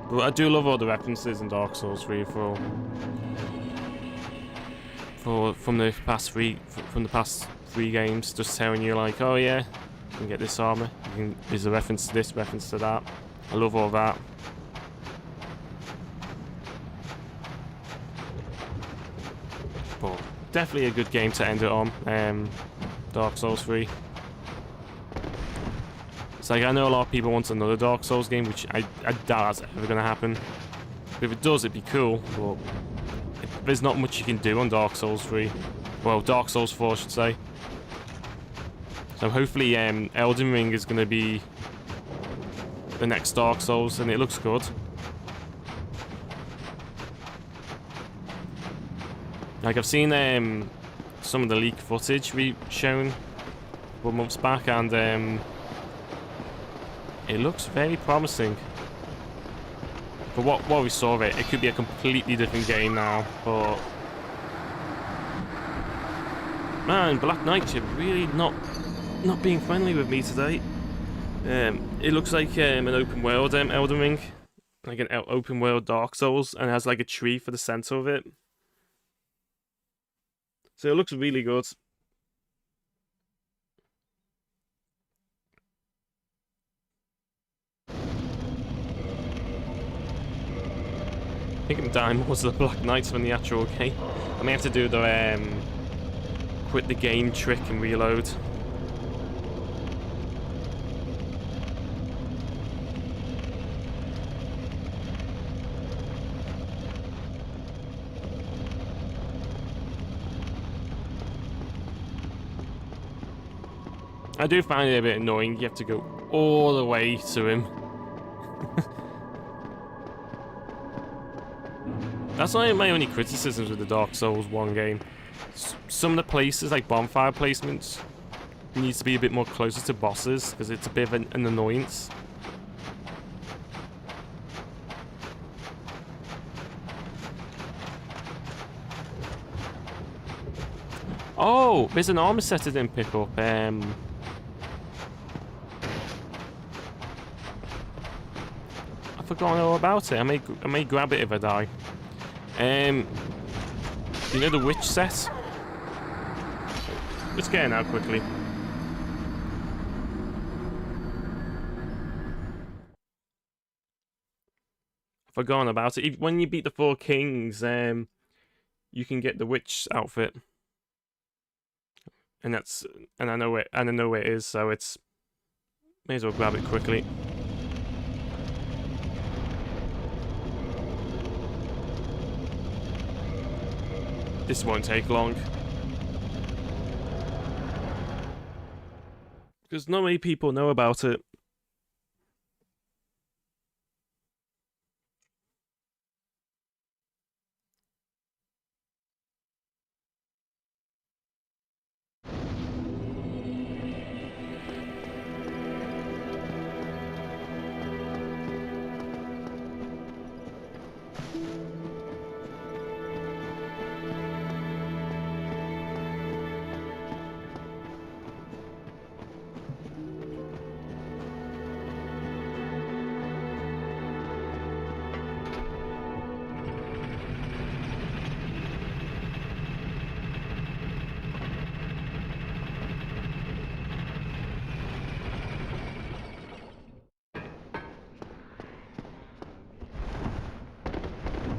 But I do love all the references in Dark Souls 3 from the past three games, just telling you like, oh yeah, you can get this armor. There's a reference to this, reference to that. I love all that. But definitely a good game to end it on. Dark Souls 3. It's like, I know a lot of people want another Dark Souls game, which I doubt that's ever going to happen. If it does, it'd be cool, but there's not much you can do on Dark Souls 3. Well, Dark Souls 4, I should say. So hopefully Elden Ring is going to be the next Dark Souls, and it looks good. Like, I've seen some of the leaked footage we shown a couple months back, and it looks very promising. But what we saw of it, it could be a completely different game now, but man, Black Knight, you're really not being friendly with me today. It looks like an open world Elden Ring, like an open world Dark Souls, and it has like a tree for the center of it. So it looks really good. I think I'm dying more to the Black Knights than the actual game. I may have to do the quit the game trick and reload. I do find it a bit annoying. You have to go all the way to him. That's not my only criticisms with the Dark Souls 1 game. Some of the places, like bonfire placements, needs to be a bit more closer to bosses, because it's a bit of an annoyance. Oh, there's an armor set I didn't pick up. I forgot all about it. I may grab it if I die. You know the witch set? Let's get in now quickly. Forgotten about it. When you beat the 4 kings, you can get the witch outfit. And I know where it is, so it's may as well grab it quickly. This won't take long. Because not many people know about it.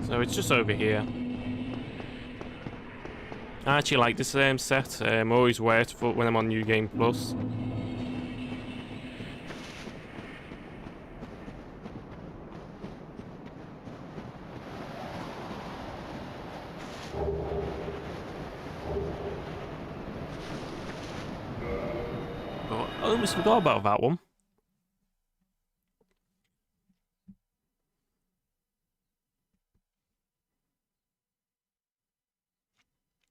So it's just over here. I actually like this set. I always wear it when I'm on New Game Plus. Oh, I almost forgot about that one.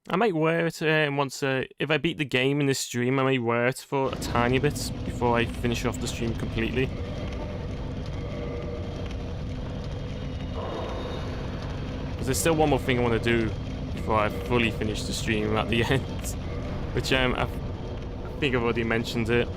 I might wear it once, if I beat the game in this stream, I may wear it for a tiny bit before I finish off the stream completely. Because there's still one more thing I want to do before I fully finish the stream at the end. Which I think I've already mentioned it.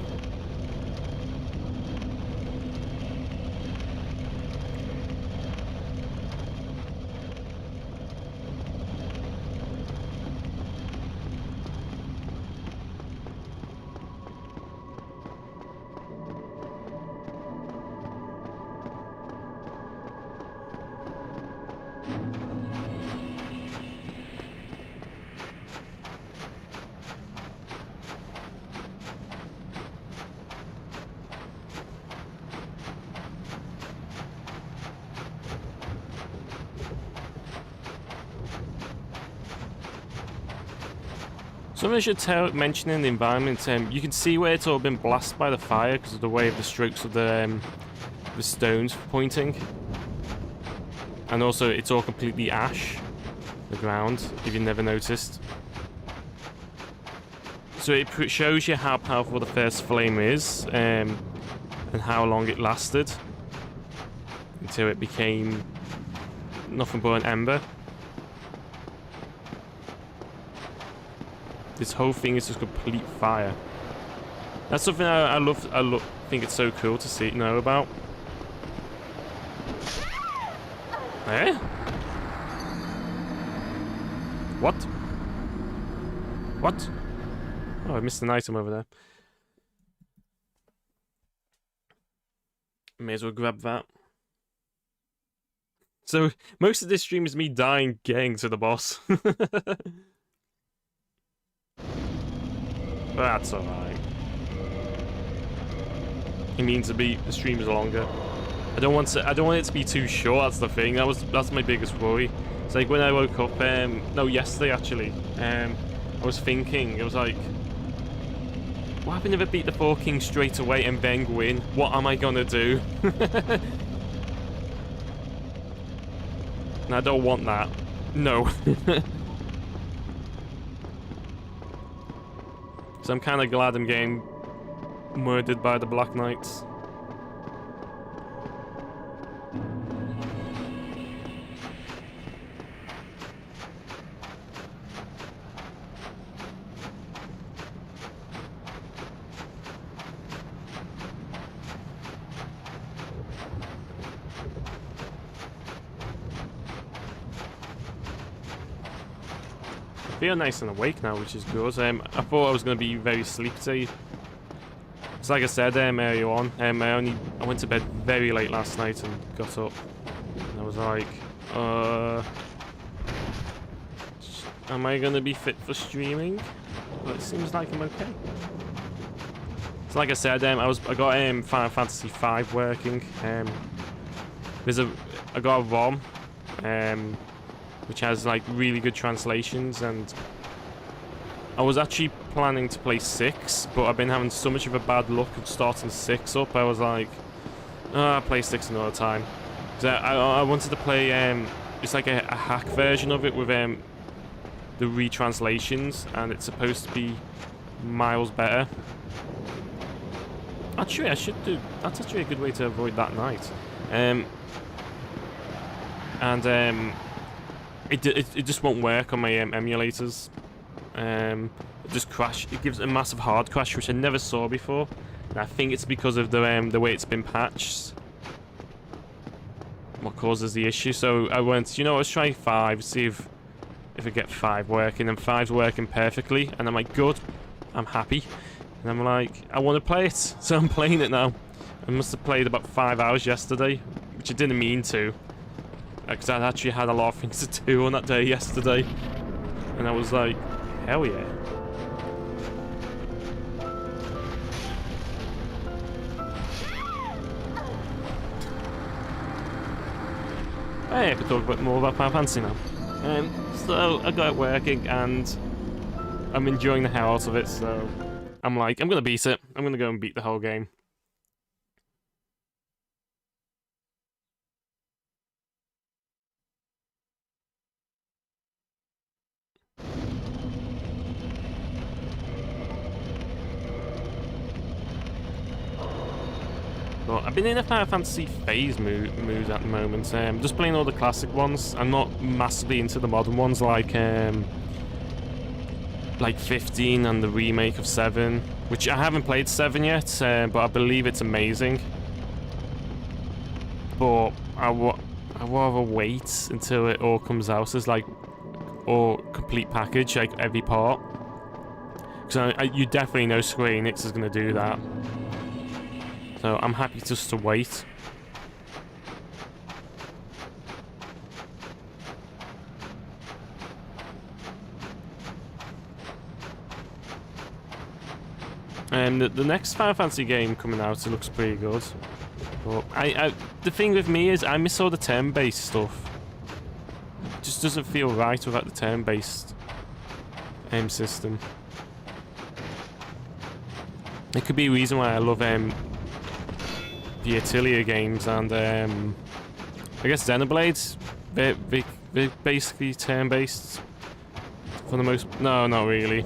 Something I should mention in the environment, you can see where it's all been blasted by the fire because of the way of the strokes of the stones pointing. And also, it's all completely ash, the ground, if you never noticed. So it shows you how powerful the first flame is, and how long it lasted. Until it became nothing but an ember. This whole thing is just complete fire. That's something I love. Think it's so cool to know about. Eh? What? What? Oh, I missed an item over there. May as well grab that. So most of this stream is me dying, getting to the boss. That's alright. It means the stream is longer. I don't want it to be too short. That's the thing. That's my biggest worry. It's like when I woke up. No, yesterday actually. I was thinking. It was like, what happened if I beat the 4 kings straight away and then win? What am I gonna do? And I don't want that. No. So I'm kind of glad I'm getting murdered by the Black Knights. feel nice and awake now, which is good. I thought I was going to be very sleepy. So like I said earlier on, I went to bed very late last night and got up. And I was like, am I going to be fit for streaming? Well, it seems like I'm okay. So like I said, I got Final Fantasy V working. I got a ROM, which has like really good translations, and I was actually planning to play 6, but I've been having so much of a bad luck of starting 6 up. I was like, I'll play 6 another time. So I wanted to play, it's like a hack version of it with the retranslations, and it's supposed to be miles better. Actually, I should do. That's actually a good way to avoid that night. It just won't work on my emulators. It just crashed. It gives a massive hard crash, which I never saw before. And I think it's because of the way it's been patched. What causes the issue? So I went, let's try 5, see if I get 5 working, and 5's working perfectly. And I'm like, good, I'm happy. And I'm like, I want to play it, so I'm playing it now. I must have played about 5 hours yesterday, which I didn't mean to, because I actually had a lot of things to do on that day yesterday. And I was like, hell yeah. Hey, I could talk a bit more about Final Fantasy now. So I got it working, and I'm enjoying the hell out of it, so I'm like, I'm gonna beat it. I'm gonna go and beat the whole game. But I've been in a Final Fantasy phase mood at the moment. Just playing all the classic ones. I'm not massively into the modern ones like 15 and the remake of 7, which I haven't played 7 yet, but I believe it's amazing. But I rather wait until it all comes out as like or complete package, like every part. So you definitely know Square Enix is going to do that. So I'm happy just to wait. And the next Final Fantasy game coming out, it looks pretty good. But the thing with me is I miss all the turn-based stuff. It just doesn't feel right without the turn-based system. It could be a reason why I love the Atelier games, and I guess Xenoblade. They're basically turn-based for the most. No, not really.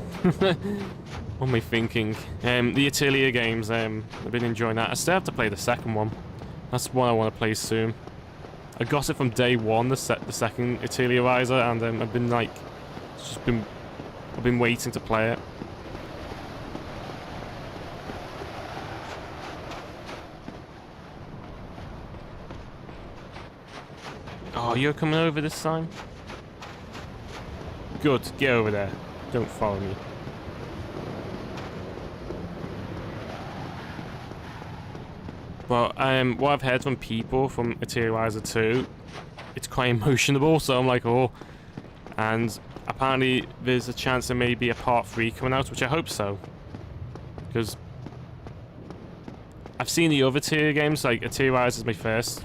What am I thinking? The Atelier games. I've been enjoying that. I still have to play the second one. That's one I want to play soon. I got it from day one, the second Atelier Riser, and I've been like, I've been waiting to play it. Oh, you're coming over this time? Good, get over there. Don't follow me. But what I've heard from people from Atelier Riser 2, it's quite emotional, so I'm like, oh. And apparently there's a chance there may be a part 3 coming out, which I hope so. Because I've seen the other Atelier games, like Atelier Riser is my first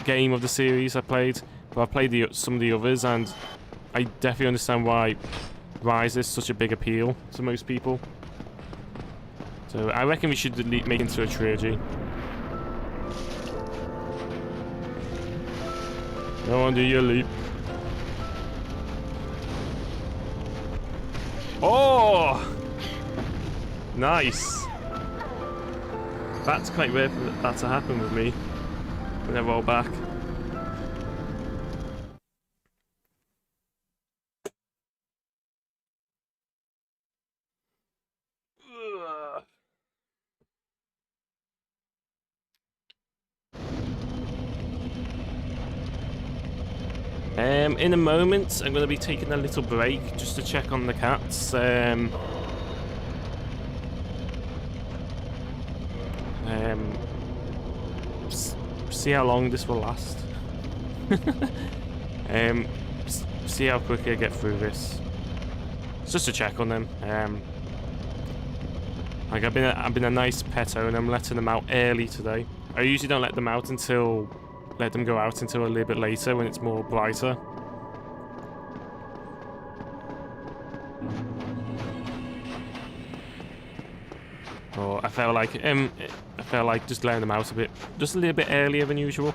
game of the series I played, but I played some of the others, and I definitely understand why Rise is such a big appeal to most people. So I reckon we should make it into a trilogy. Go on, do your leap. Oh! Nice! That's quite rare for that to happen with me. When I roll back. In a moment, I'm going to be taking a little break just to check on the cats. See how long this will last. See how quickly I get through this. It's just to check on them. Like I've been a nice pet owner. I'm letting them out early today. I usually don't let them go out until a little bit later when it's more brighter. Or I felt like just letting them out just a little bit earlier than usual.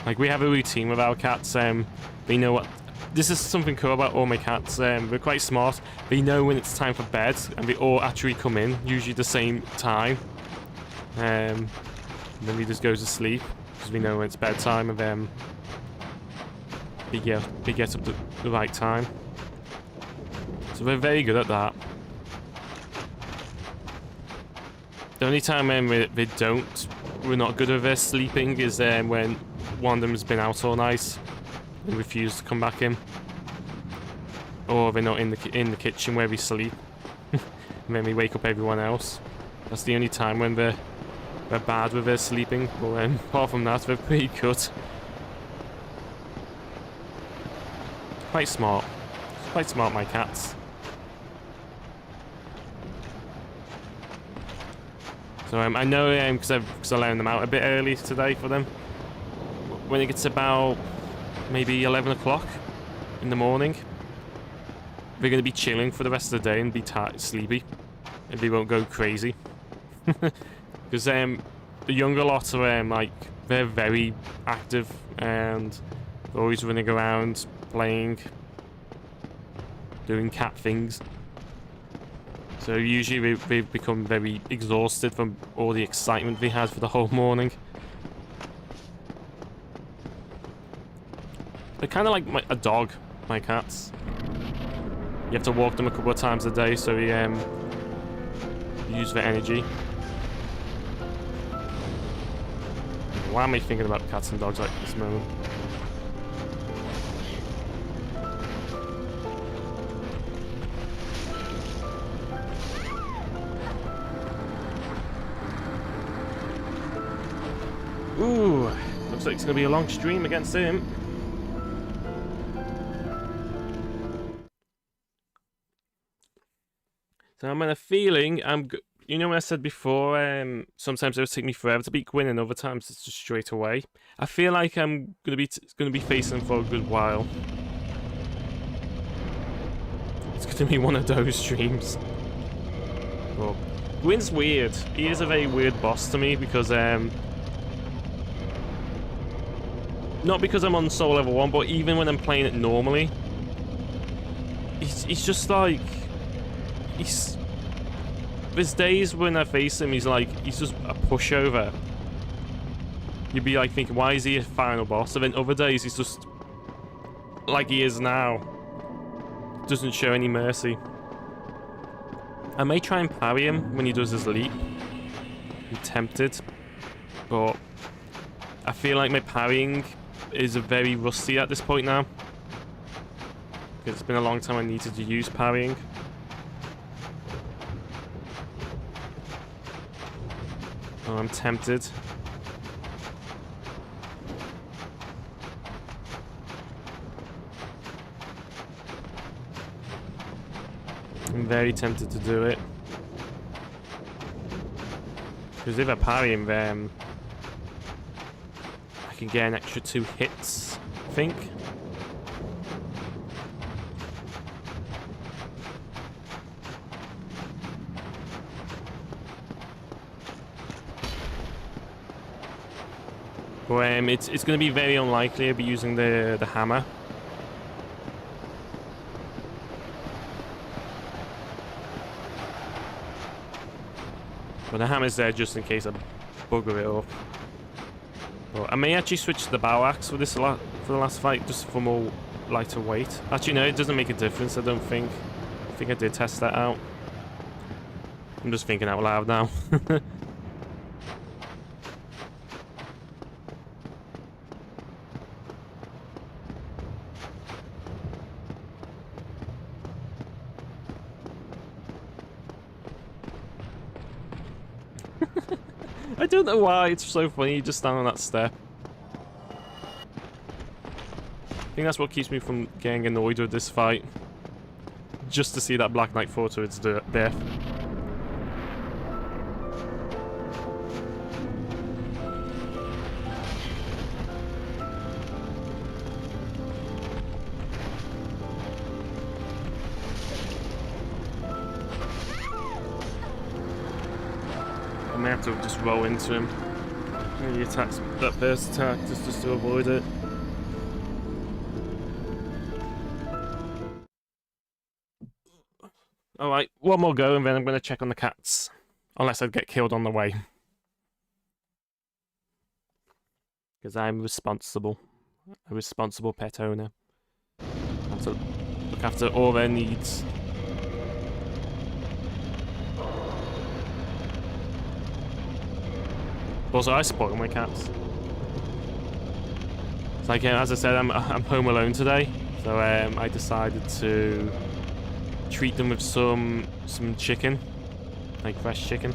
Like we have a routine with our cats. They know what. This is something cool about all my cats. They're quite smart. They know when it's time for bed, and they all actually come in usually the same time. And then we just go to sleep because we know when it's bedtime, and they get up the right time. So we're very good at that. The only time we're not good at their sleeping is when one of them has been out all night and refused to come back in, or they're not in the kitchen where we sleep, and then we wake up everyone else. That's the only time when they're bad with their sleeping. But apart from that, they're pretty good. Quite smart. Quite smart, my cats. So I know because I let them out a bit early today for them. When it gets about maybe 11 o'clock in the morning, they're going to be chilling for the rest of the day and be sleepy, and they won't go crazy. Because the younger lots are like they're very active and they're always running around, playing, doing cat things. So usually they've become very exhausted from all the excitement they had for the whole morning. They're kind of like a dog, my cats. You have to walk them a couple of times a day, so we use their energy. Why am I thinking about cats and dogs like this moment? Ooh, looks like it's going to be a long stream against him. So I'm in a feeling you know when I said before, sometimes it would take me forever to beat Gwyn, and other times it's just straight away. I feel like I'm gonna be facing him for a good while. It's gonna be one of those streams. But Gwyn's weird. He is a very weird boss to me because not because I'm on soul level 1, but even when I'm playing it normally, he's just like there's days when I face him, he's just a pushover. You'd be like thinking, why is he a final boss? And then other days he's just like he is now. Doesn't show any mercy. I may try and parry him when he does his leap. I'm tempted, but I feel like my parrying is very rusty at this point now. It's been a long time I needed to use parrying. Oh, I'm tempted. I'm very tempted to do it. Because if I parry him, then I can get an extra 2 hits, I think. But it's going to be very unlikely I'll be using the hammer. But the hammer's there just in case I bugger it up. But I may actually switch to the bow axe for the last fight, just for more lighter weight. Actually, no, it doesn't make a difference, I don't think. I think I did test that out. I'm just thinking out loud now. I don't know why, it's so funny, you just stand on that step. I think that's what keeps me from getting annoyed with this fight. Just to see that Black Knight fall to its death. I may have to just roll into him. And he attacks that first attack just to avoid it. Alright, one more go and then I'm going to check on the cats. Unless I get killed on the way. Because I'm responsible. A responsible pet owner. I have to look after all their needs. Also, I support my cats. It's like, as I said, I'm home alone today. So I decided to treat them with some chicken, like fresh chicken,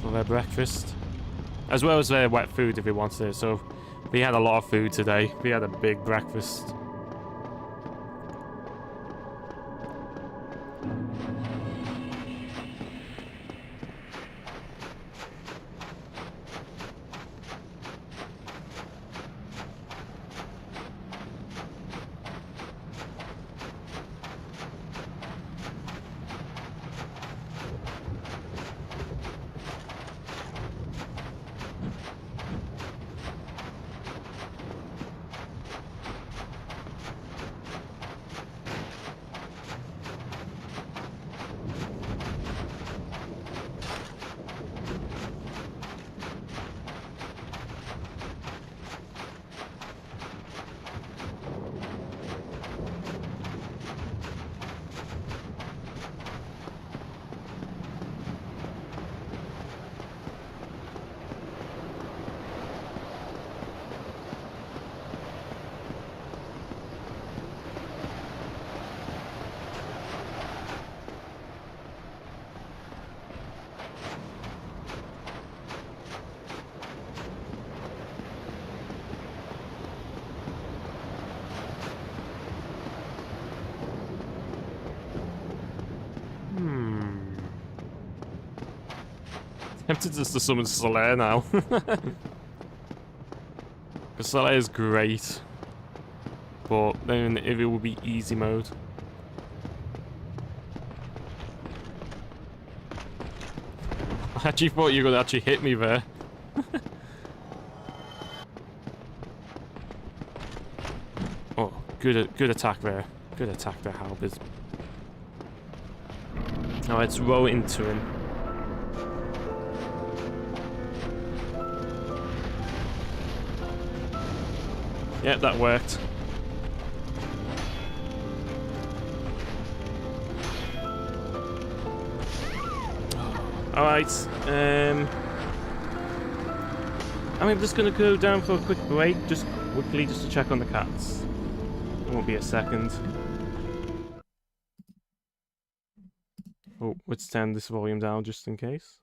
for their breakfast, as well as their wet food if they wanted it. So we had a lot of food today. We had a big breakfast. Tempted just to summon Solaire now. Because Solaire is great. But then if it would be easy mode. I actually thought you were going to actually hit me there. Oh, good attack there. Good attack there, Halberd. Now let's roll into him. Yeah, that worked. Alright, I'm just gonna go down for a quick break, just quickly, just to check on the cats. It won't be a second. Oh, let's turn this volume down just in case.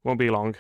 Won't be long.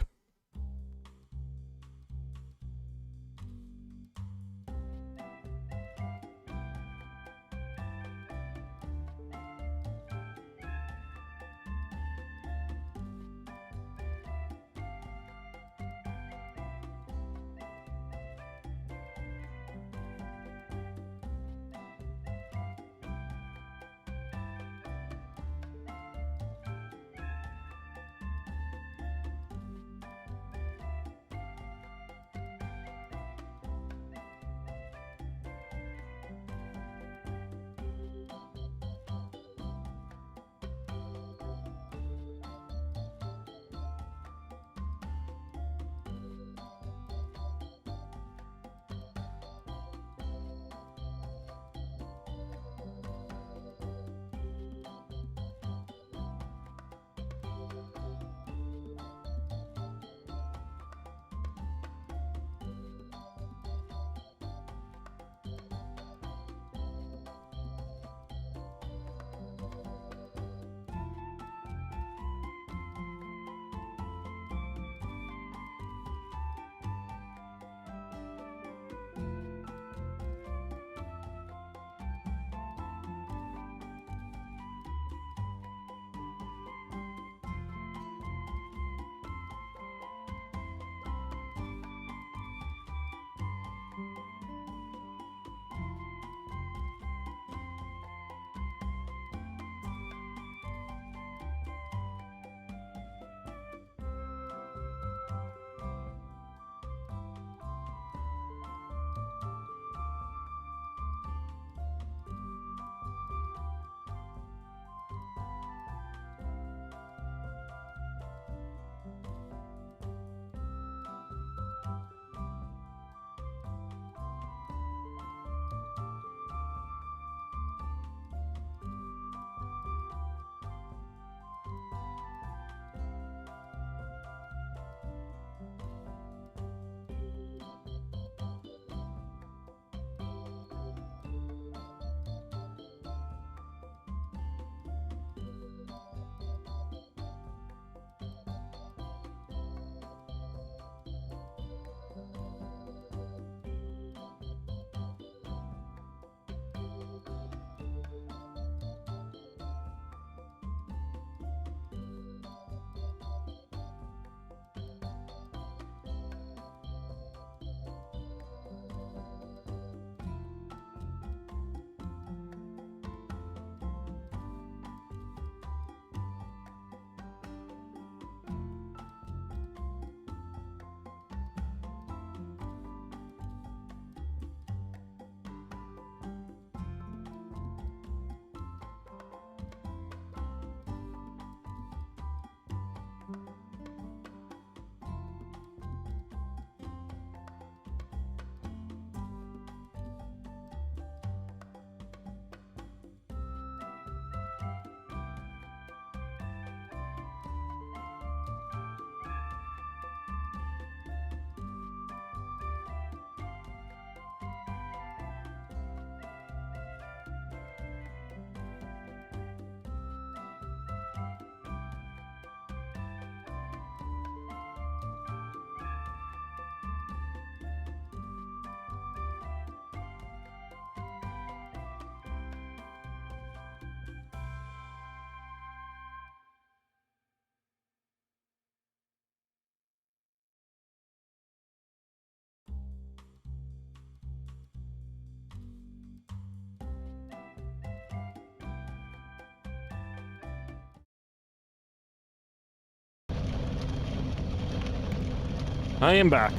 I am back.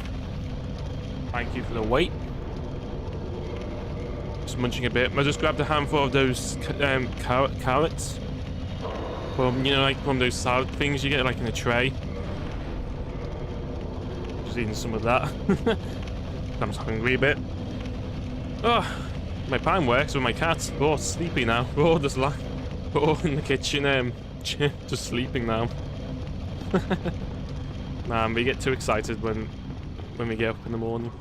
Thank you for the wait. Just munching a bit. I just grabbed a handful of those carrots. From, you know, like from those salad things you get like in a tray. Just eating some of that. I'm just hungry a bit. Oh, my plan works with my cats. We're all sleepy now. We're all just like, we're all in the kitchen, just sleeping now. Man, we get too excited when we get up in the morning.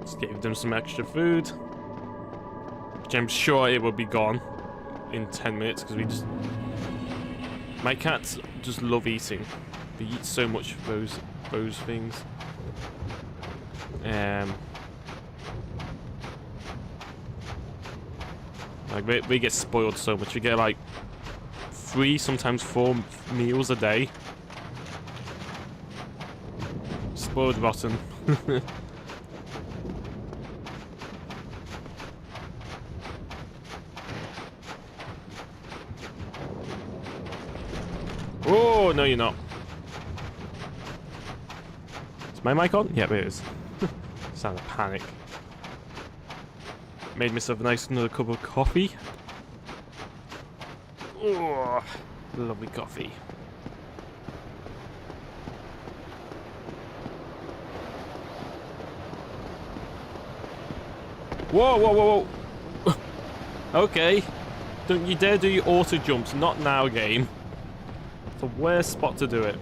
Just gave them some extra food, which I'm sure it will be gone in 10 minutes because we just... My cats just love eating. They eat so much of those things. Like we get spoiled so much. We get like 3, sometimes 4 meals a day. Spoiled rotten. Oh, no you're not. Is my mic on? Yep, it is. Sound of panic. Made myself a nice another cup of coffee. Oh, lovely coffee. Whoa, whoa, whoa, whoa. Okay. Don't you dare do your auto jumps. Not now, game. It's the worst spot to do it.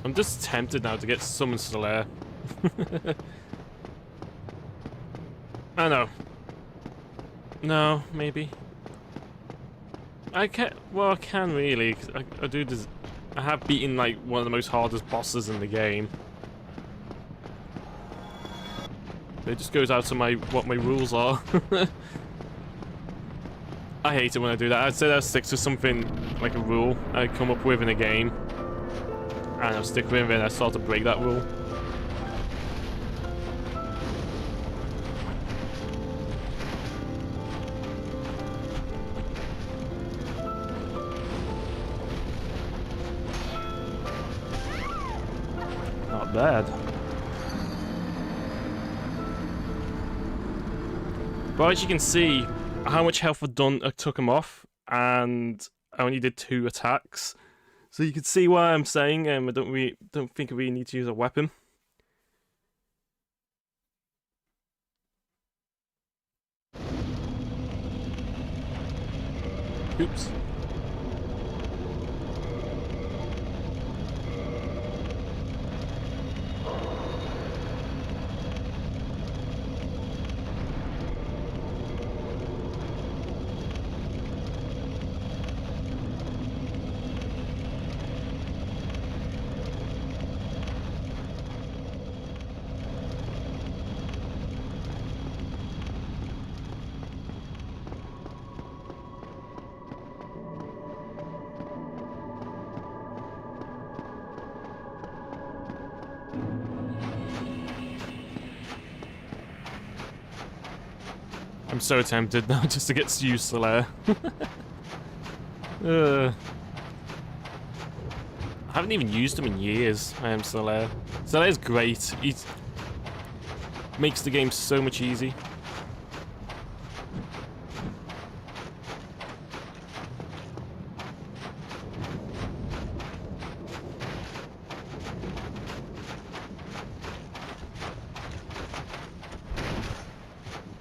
I'm just tempted now to get Summon Solaire. I know. No, maybe. I can. Well, I can really. 'Cause I do. I have beaten like one of the most hardest bosses in the game. It just goes out to what my rules are. I hate it when I do that. I'd say I'll stick to something like a rule I come up with in a game, and I'll stick with it, and I start to break that rule. Not bad. But as you can see, how much health I took him off, and I only did 2 attacks. So you can see why I'm saying I don't think I really need to use a weapon. Oops. I'm so tempted now just to get to use Solaire. I haven't even used him in years. I am Solaire. Solaire's great. He makes the game so much easy.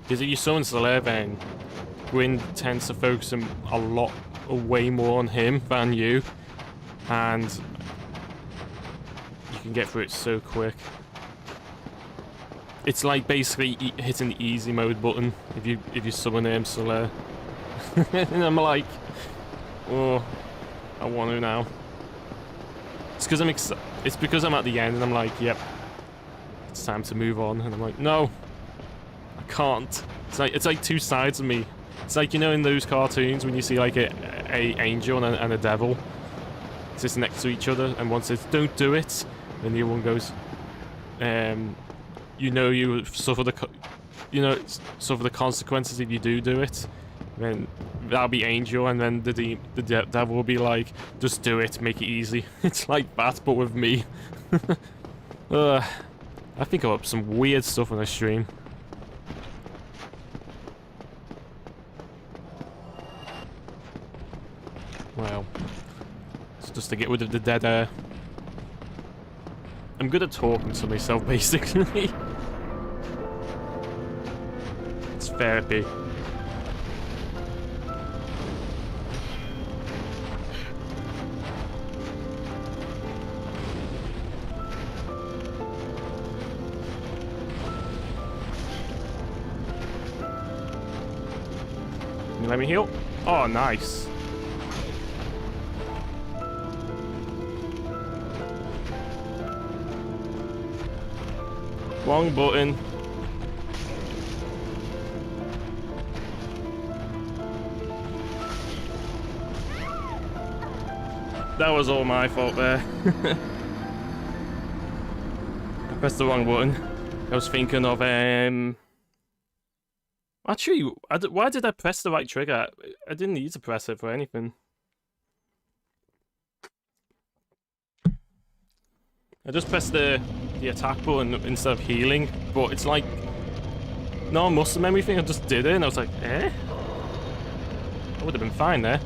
Because if you summon Solaire, then Gwyn tends to focus him way more on him than you, and you can get through it so quick. It's like basically hitting the easy mode button if you summon him Solaire. And I'm like, oh, I want to now. It's because I'm at the end and I'm like, yep, it's time to move on, and I'm like, no. I can't. It's like 2 sides of me. It's like, you know, in those cartoons when you see like a angel and a devil just next to each other, and one says don't do it, and the other one goes, you know you suffer suffer the consequences if you do it. Then that'll be Angel, and then the devil will be like, just do it, make it easy. It's like that, but with me. I think about some weird stuff on the stream. Well, it's just to get rid of the dead air. I'm good at talking to myself, basically. It's therapy. Can you let me heal? Oh, nice. Wrong button. That was all my fault there. I pressed the wrong button. I was thinking of actually, why did I press the right trigger? I didn't need to press it for anything. I just pressed the attack button instead of healing, but it's like no muscle memory thing. I just did it, and I was like, eh? I would have been fine there.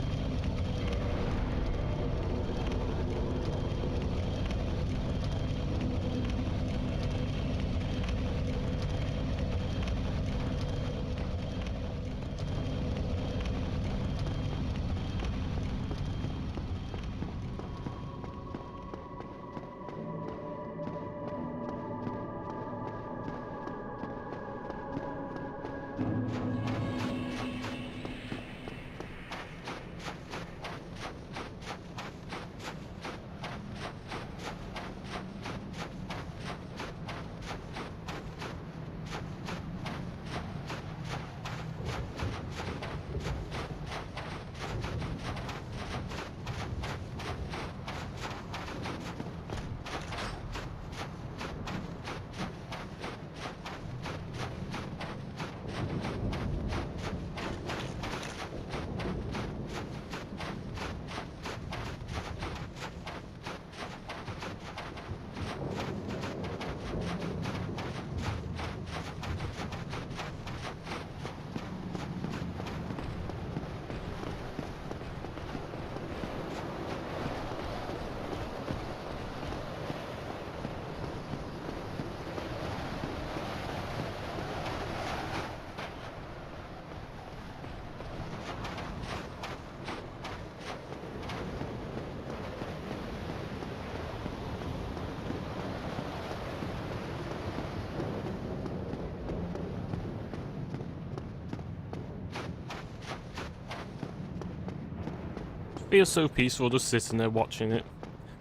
Feels so peaceful just sitting there watching it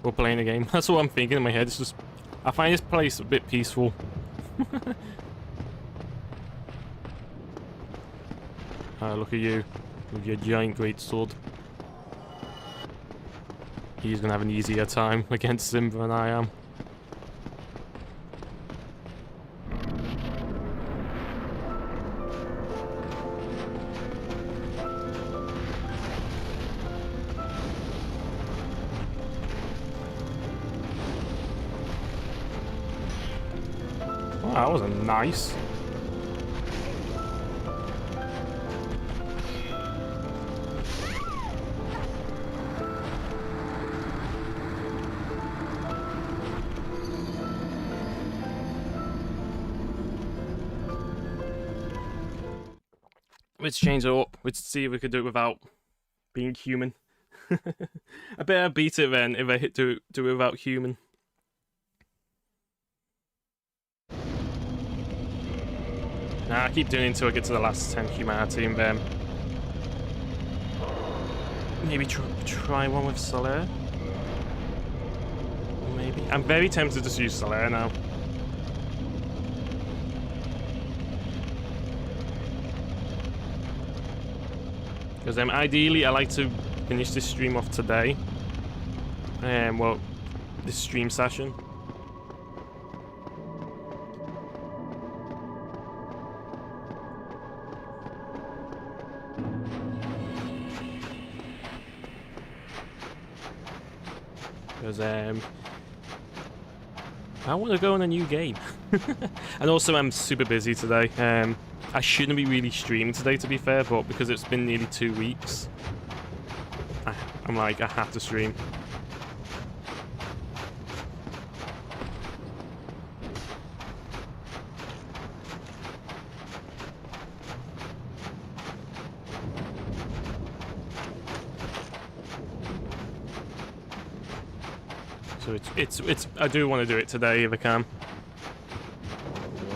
or playing a game. That's what I'm thinking in my head. It's just, I find this place a bit peaceful. Look at you with your giant great sword. He's gonna have an easier time against Simba than I am. That wasn't nice. Let's change it up. Let's see if we could do it without being human. I better beat it then if I do it without human. Nah, I keep doing it until I get to the last 10 humanity and then maybe try one with Solaire. Maybe. I'm very tempted to just use Solaire now. Because ideally I like to finish this stream off today. Well, this stream session. because I want to go on a new game. And also I'm super busy today. I shouldn't be really streaming today, to be fair, but because it's been nearly 2 weeks, I'm like, I have to stream. So it's I do want to do it today if I can.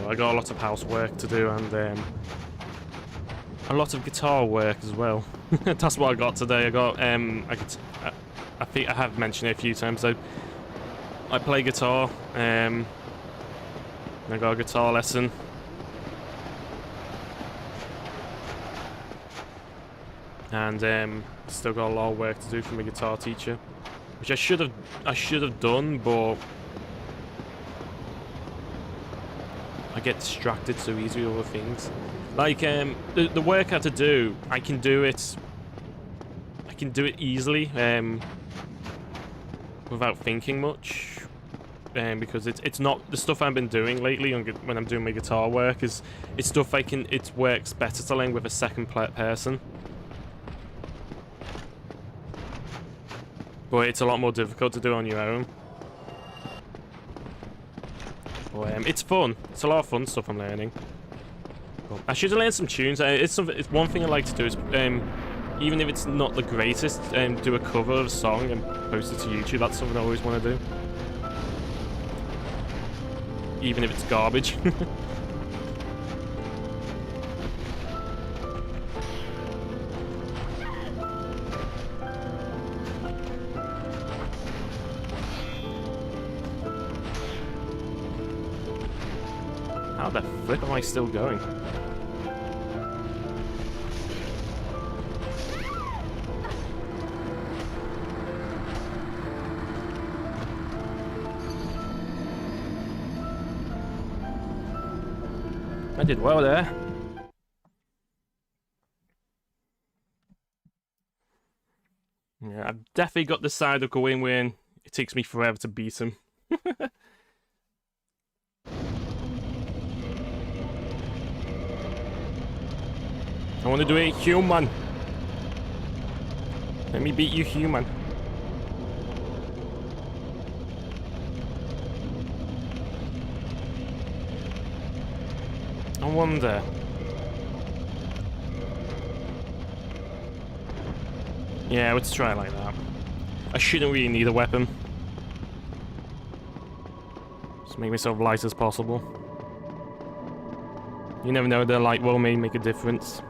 I got a lot of housework to do and a lot of guitar work as well. That's what I got today. I got I think I have mentioned it a few times. I play guitar. I got a guitar lesson. And still got a lot of work to do for my guitar teacher, which I should have done, but I get distracted so easily with other things. Like the work I have to do, I can do it easily without thinking much, because it's not the stuff I've been doing lately when I'm doing my guitar work it's stuff it works better to learn with a second person. But it's a lot more difficult to do on your own. But, it's fun. It's a lot of fun stuff I'm learning. But I should have learned some tunes. It's one thing I like to do is, even if it's not the greatest, do a cover of a song and post it to YouTube. That's something I always want to do. Even if it's garbage. How the flip am I still going? I did well there. Yeah, I've definitely got the side of going when it takes me forever to beat him. I want to do it human. Let me beat you human. I wonder. Yeah, let's try it like that. I shouldn't really need a weapon. Just make myself light as possible. You never know, the light will may make a difference.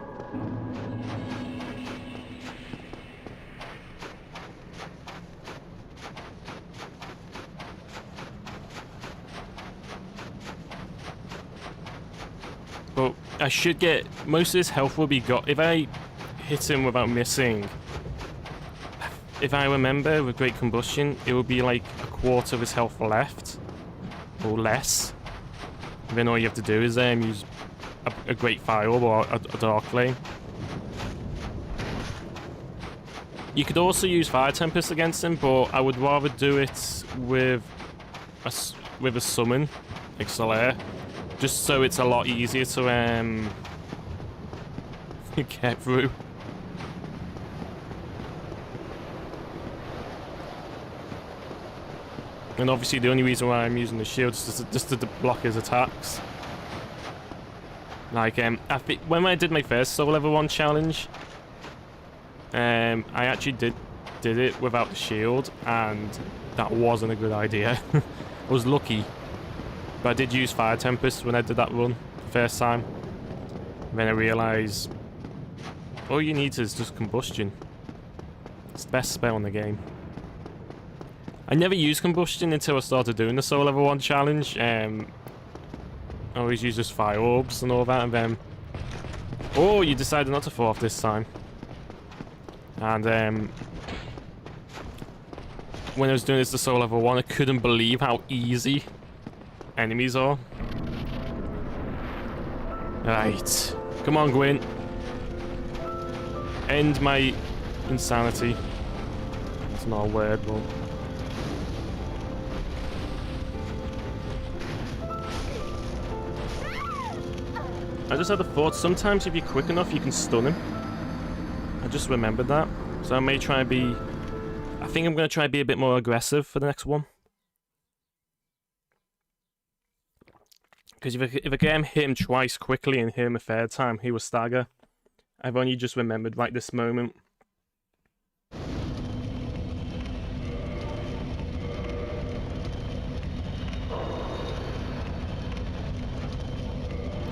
But I should get... most of his health will be got... if I hit him without missing... if I remember with Great Combustion, it will be like a quarter of his health left. Or less. And then all you have to do is use a Great Fireorb or a Dark Flame. You could also use Fire Tempest against him, but I would rather do it with a summon, like Solaire. Just so it's a lot easier to get through. And obviously the only reason why I'm using the shield is just to block his attacks. Like I think when I did my first Soul Level 1 challenge, I actually did it without the shield, and that wasn't a good idea. I was lucky. But I did use Fire Tempest when I did that run the first time. And then I realised all you need is just Combustion. It's the best spell in the game. I never used Combustion until I started doing the Soul Level 1 challenge. I always use just Fire Orbs and all that, and then... oh, you decided not to fall off this time. And when I was doing this to Soul Level 1, I couldn't believe how easy enemies are. Right. Come on, Gwyn. End my insanity. It's not a word, but... I just had a thought, sometimes if you're quick enough, you can stun him. I just remembered that. So I may try and be... I think I'm going to try and be a bit more aggressive for the next one. Because if I get him, hit him twice quickly and hit him a third time, he will stagger. I've only just remembered right this moment.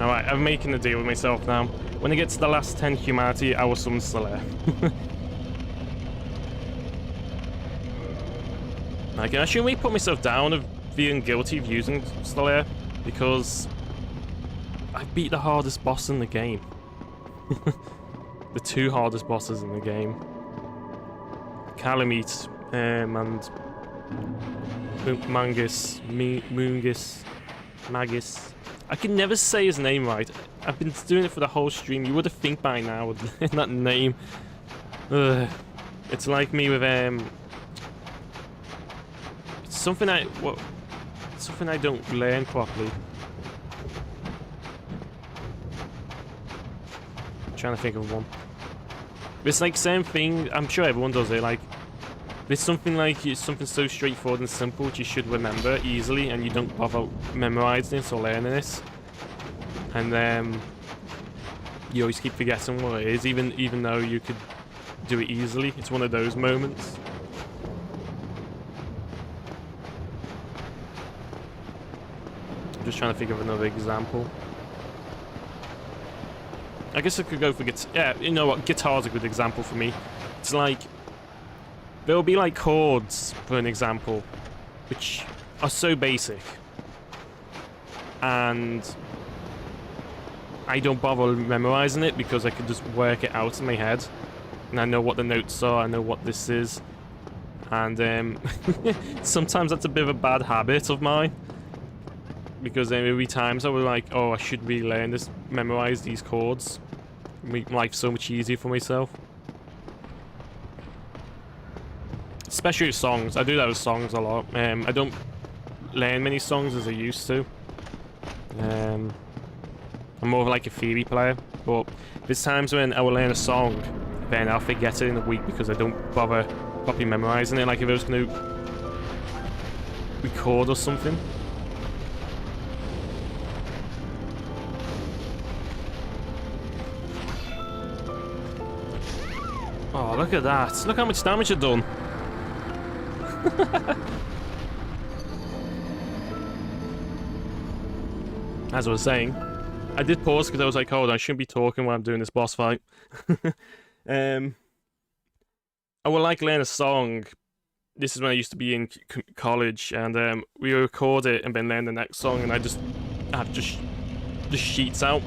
Alright, I'm making a deal with myself now. When I get to the last 10 humanity, I will summon Slayer. Like, I shouldn't really put myself down of feeling guilty of using Slayer, because I beat the hardest boss in the game. The two hardest bosses in the game. Calamite and Magus. I can never say his name right. I've been doing it for the whole stream. You would have think by now with that name. Ugh. It's like me with it's something I don't learn properly. I'm trying to think of one. It's like same thing. I'm sure everyone does it. Like there's something like it's something so straightforward and simple which you should remember easily, and you don't bother memorizing it or learning it, and you always keep forgetting what it is, even though you could do it easily. It's one of those moments. I'm just trying to think of another example. I guess I could go for guitar. Yeah, you know what? Guitar's a good example for me. It's like there'll be like chords, for an example, which are so basic, and I don't bother memorizing it because I can just work it out in my head, and I know what the notes are. I know what this is, and sometimes that's a bit of a bad habit of mine. Because every times I was like, oh, I should really learn this, memorize these chords, make life so much easier for myself. Especially with songs. I do that with songs a lot. I don't learn many songs as I used to. I'm more of like a theory player, but there's times when I will learn a song, then I'll forget it in a week because I don't bother properly memorizing it. Like if I was going to record or something. Oh, look at that. Look how much damage I've done. As I was saying, I did pause because I was like, hold on, I shouldn't be talking while I'm doing this boss fight. I would like learn a song. This is when I used to be in college, and we would record it and then learn the next song, and I just have just sheets out.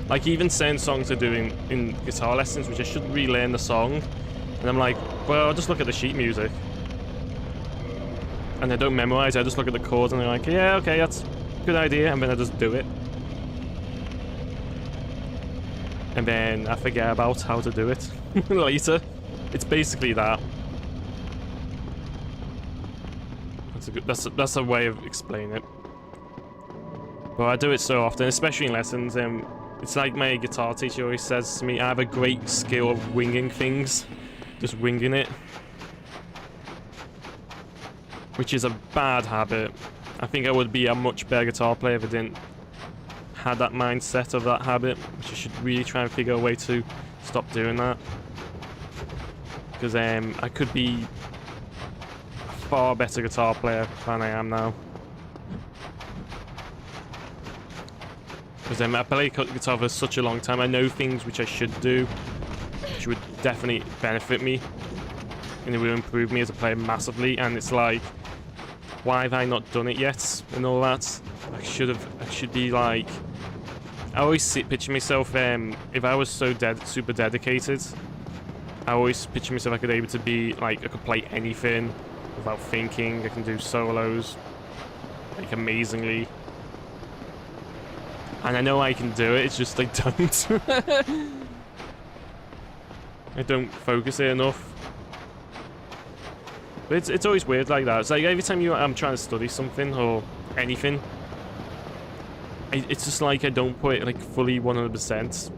Like even certain songs I do in guitar lessons, which I should relearn the song, and I'm like, well, I'll just look at the sheet music. And I don't memorize, I just look at the chords and I'm like, yeah, okay, that's a good idea, and then I just do it. And then I forget about how to do it later. It's basically that. That's a way of explaining it. But I do it so often, especially in lessons. It's like my guitar teacher always says to me, I have a great skill of winging things. Just winging it. Which is a bad habit. I think I would be a much better guitar player if I didn't have that mindset of that habit. Which I should really try and figure a way to stop doing that. Because I could be a far better guitar player than I am now. Because I play guitar for such a long time, I know things which I should do, which would definitely benefit me, and it will improve me as a player massively. And it's like, why have I not done it yet? And all that. I should be like. I always picture myself. If I was so super dedicated, I always picture myself I could able to be like I could play anything without thinking. I can do solos like amazingly. And I know I can do it, it's just I don't. I don't focus it enough. But it's always weird like that. It's like every time I'm trying to study something or anything, it's just like I don't put it like fully 100%.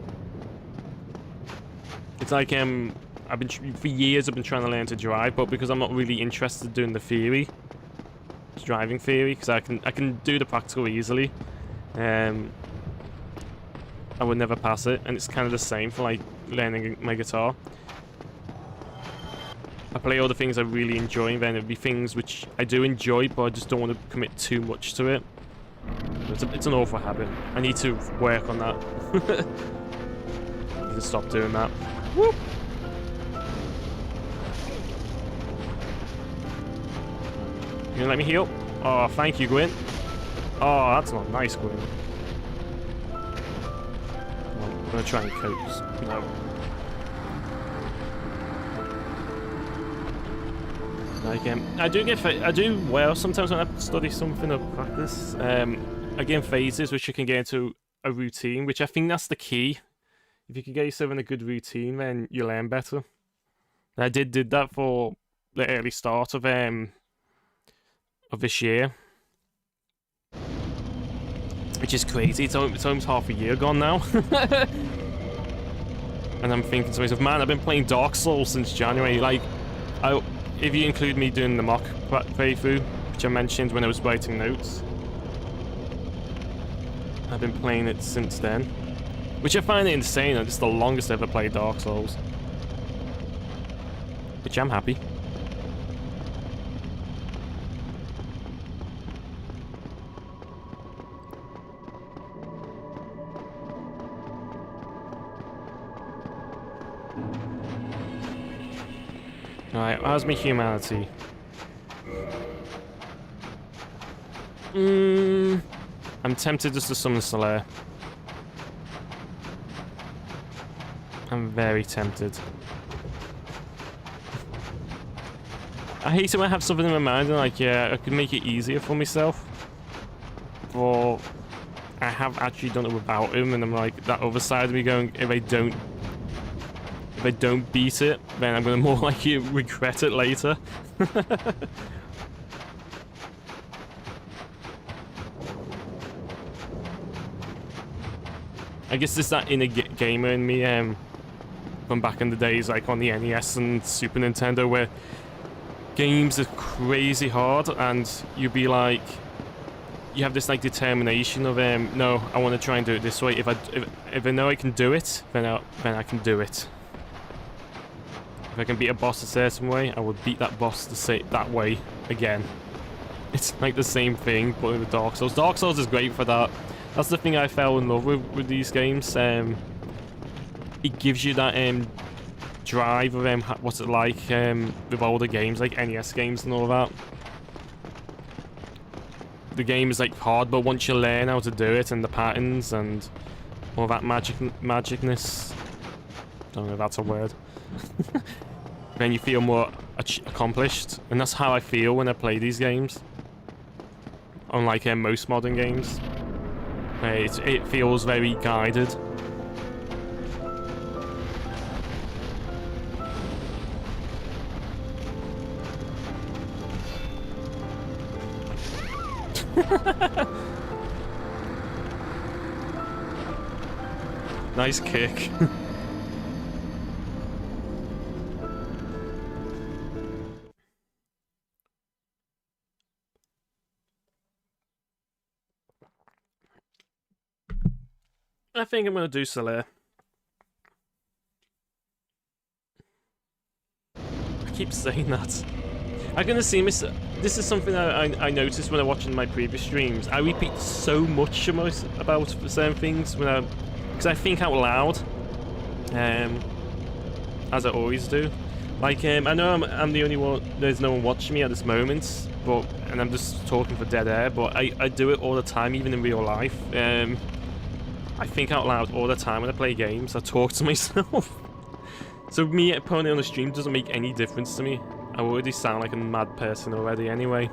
It's like for years I've been trying to learn to drive, but because I'm not really interested in doing the theory, driving theory, because I can do the practical easily. I would never pass it, and it's kind of the same for like learning my guitar. I play all the things I really enjoy, and then it'd be things which I do enjoy, but I just don't want to commit too much to it. It's an awful habit. I need to work on that. I need to stop doing that. Whoop! You gonna let me heal? Oh, thank you, Gwyn. Oh, that's not nice, Gwyn. I'm gonna try and coax. No. Like, I do well sometimes when I study something or practice. I get in phases which you can get into a routine, which I think that's the key. If you can get yourself in a good routine, then you learn better. And I did that for the early start of this year, which is crazy. It's almost half a year gone now. And I'm thinking to myself, man, I've been playing Dark Souls since January. Like, if you include me doing the mock playthrough, which I mentioned when I was writing notes, I've been playing it since then. Which I find it insane. It's the longest I've ever played Dark Souls. Which I'm happy. Alright, how's my humanity? I'm tempted just to summon Solaire. I'm very tempted. I hate it when I have something in my mind and like, yeah, I could make it easier for myself. But I have actually done it without him, and I'm like, that other side of me going, if I don't beat it, then I'm gonna more likely regret it later. I guess there's that inner gamer in me from back in the days, like on the NES and Super Nintendo, where games are crazy hard, and you'd be like, you have this like determination of no, I want to try and do it this way. If I know I can do it, then I can do it. If I can beat a boss a certain way, I will beat that boss that way again. It's like the same thing, but with Dark Souls. Dark Souls is great for that. That's the thing I fell in love with these games. It gives you that drive of what's it like with older games, like NES games and all that. The game is like hard, but once you learn how to do it and the patterns and all that magicness, I don't know if that's a word, then you feel more accomplished, and that's how I feel when I play these games. Unlike most modern games, it feels very guided. Nice kick. I think I'm gonna do Solaire. I keep saying that. I'm gonna see this is something I noticed when I watched my previous streams. I repeat so much about certain things because I think out loud, as I always do. Like I know I'm the only one. There's no one watching me at this moment, and I'm just talking for dead air. But I do it all the time, even in real life. I think out loud all the time when I play games. I talk to myself. So me putting it on the stream doesn't make any difference to me. I already sound like a mad person already anyway.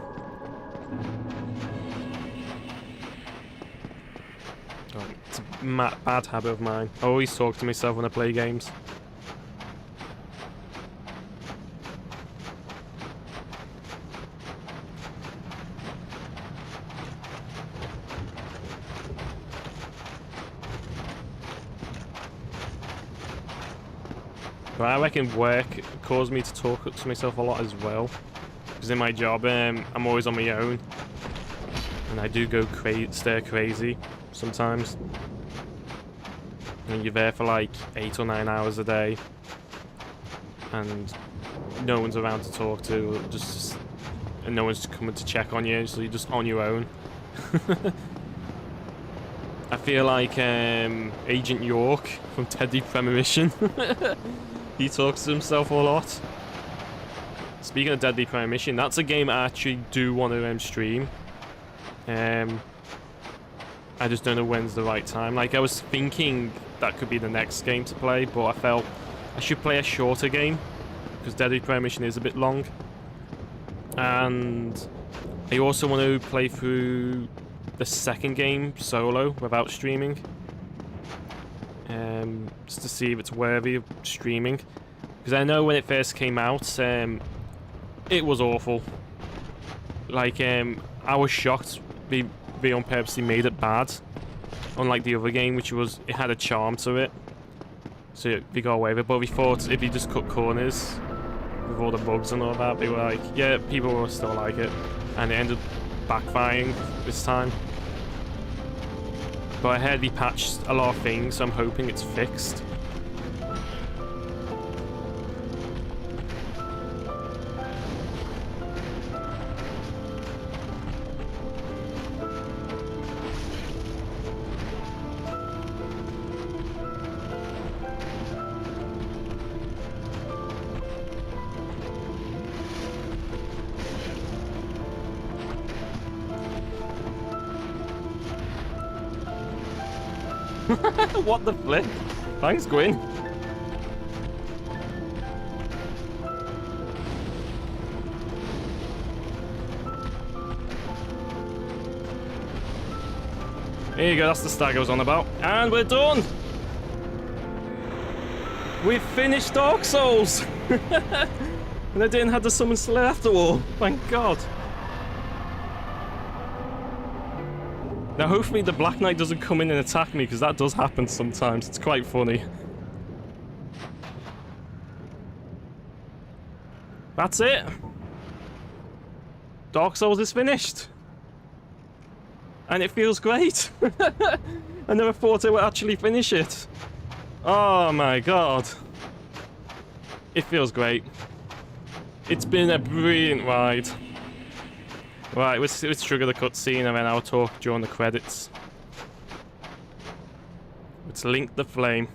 Oh, it's a bad habit of mine. I always talk to myself when I play games. But I reckon work caused me to talk to myself a lot as well. Because in my job, I'm always on my own. And I do go stir crazy sometimes. And you're there for like 8 or 9 hours a day. And no one's around to talk to, and no one's coming to check on you, so you're just on your own. I feel like Agent York from Deadly Premonition. He talks to himself a lot. Speaking of Deadly Premonition, that's a game I actually do want to stream. I just don't know when's the right time. Like, I was thinking that could be the next game to play, but I felt I should play a shorter game, because Deadly Premonition is a bit long. And I also want to play through the second game solo without streaming. Just to see if it's worthy of streaming. Because I know when it first came out, it was awful. Like, I was shocked they on purposely made it bad. Unlike the other game, which was, it had a charm to it. So they got away with it. But we thought if you just cut corners with all the bugs and all that, they were like, yeah, people will still like it. And it ended up backfiring this time. But I heard they patched a lot of things, so I'm hoping it's fixed. What the flip? Thanks, Gwyn. There you go, that's the stag I was on about. And we're done! We've finished Dark Souls! And I didn't have to summon Slayer after all. Thank God. Now hopefully the Black Knight doesn't come in and attack me, because that does happen sometimes. It's quite funny. That's it. Dark Souls is finished. And it feels great. I never thought I would actually finish it. Oh my God. It feels great. It's been a brilliant ride. Right, let's trigger the cutscene and then I'll talk during the credits. Let's link the flame.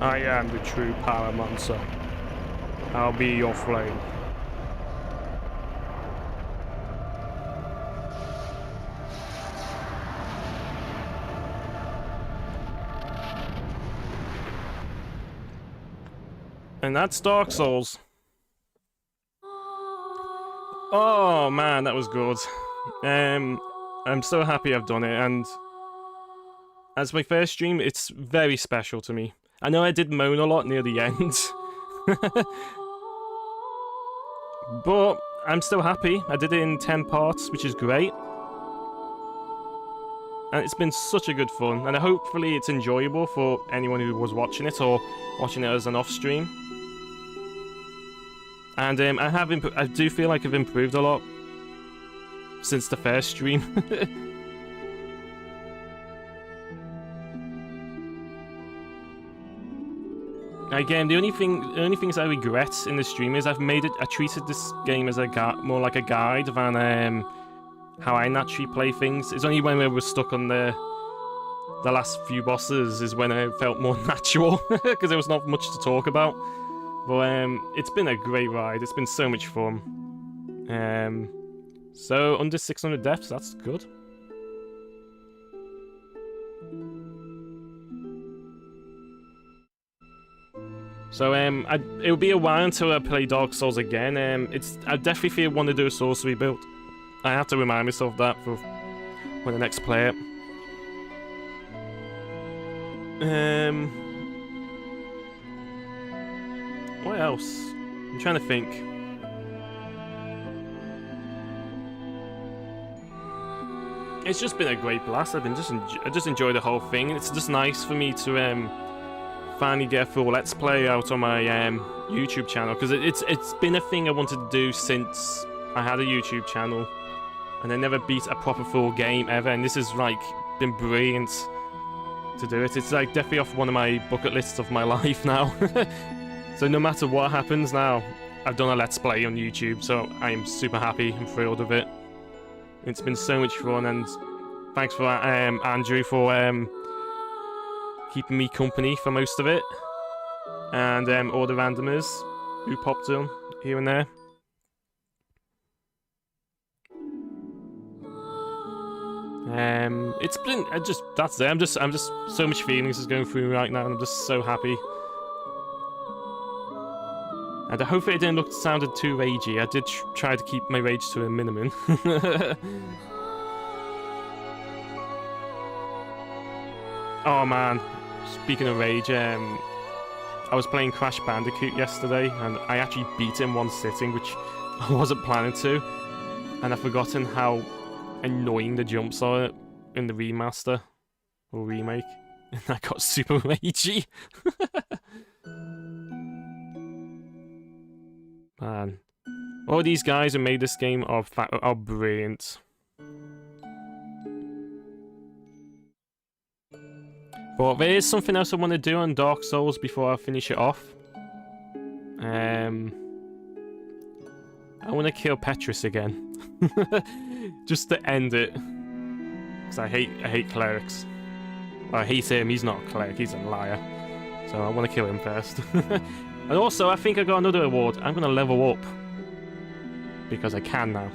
I am the true Paramonster. I'll be your flame. And that's Dark Souls. Oh man, that was good. I'm so happy I've done it, and as my first stream, it's very special to me. I know I did moan a lot near the end. But I'm still happy. I did it in 10 parts, which is great. And it's been such a good fun, and hopefully it's enjoyable for anyone who was watching it or watching it as an off-stream. And I do feel like I've improved a lot since the first stream. Again, the only things I regret in the stream is I treated this game as more like a guide than how I naturally play things. It's only when we were stuck on the last few bosses is when I felt more natural, because there was not much to talk about. But it's been a great ride. It's been so much fun. So under 600 deaths, that's good. So it'll be a while until I play Dark Souls again. I definitely want to do a sorcery build. I have to remind myself that for when I next play it. What else? I'm trying to think. It's just been a great blast. I just enjoyed the whole thing. It's just nice for me to finally get a full Let's Play out on my YouTube channel, because it's been a thing I wanted to do since I had a YouTube channel, and I never beat a proper full game ever. And this has like been brilliant to do it. It's like definitely off one of my bucket lists of my life now. So no matter what happens now, I've done a Let's Play on YouTube, so I am super happy and thrilled with it. It's been so much fun, and thanks for that, Andrew, for keeping me company for most of it, and all the randomers who popped in here and there. It's been that's it. I'm just so much feelings is going through me right now, and I'm just so happy. And I hope it didn't sounded too ragey. I did try to keep my rage to a minimum. Oh man, speaking of rage, I was playing Crash Bandicoot yesterday, and I actually beat it in one sitting, which I wasn't planning to. And I've forgotten how annoying the jumps are in the remaster or remake, and I got super ragey. Man, all these guys who made this game are brilliant. But there is something else I want to do on Dark Souls before I finish it off. I want to kill Petrus again, just to end it, because I hate clerics. Well, I hate him. He's not a cleric. He's a liar. So I want to kill him first. And also, I think I got another award. I'm going to level up. Because I can now.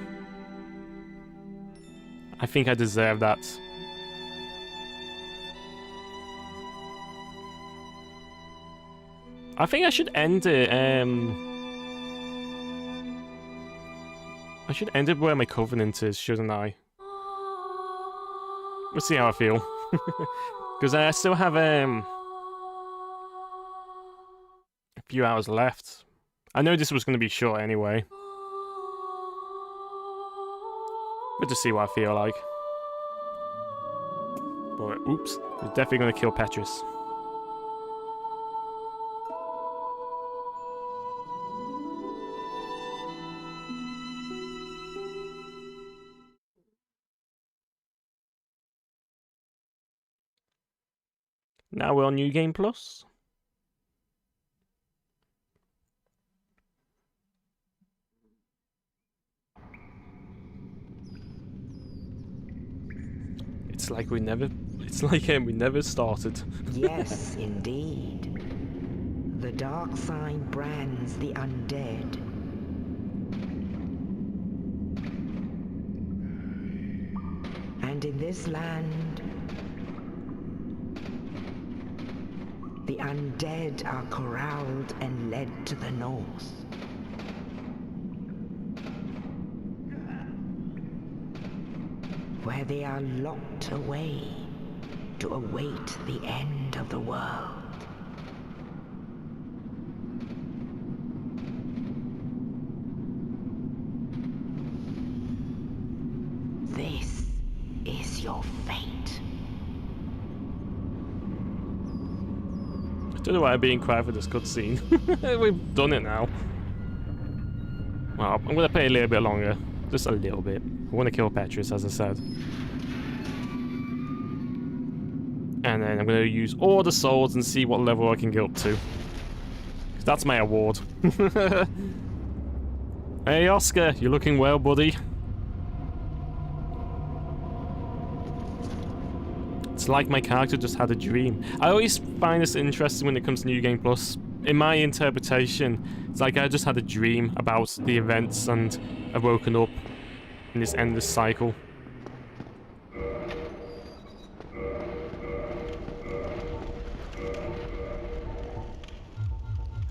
I think I deserve that. I think I should end it, I should end it where my covenant is, shouldn't I? We'll see how I feel. Because I still have, a few hours left. I know this was going to be short anyway. But just see what I feel like. But, oops. We're definitely going to kill Petrus. Now we're on New Game Plus. It's like we never started. Yes, indeed. The dark sign brands the undead. And in this land, the undead are corralled and led to the north. Where they are locked away to await the end of the world. This is your fate. I don't know why I'm being quiet for this cutscene. We've done it now. Well, I'm gonna play a little bit longer. Just a little bit. I want to kill Petrus, as I said. And then I'm going to use all the swords and see what level I can get up to. That's my award. Hey, Oscar, you're looking well, buddy. It's like my character just had a dream. I always find this interesting when it comes to New Game Plus. In my interpretation, it's like I just had a dream about the events and I've woken up in this endless cycle.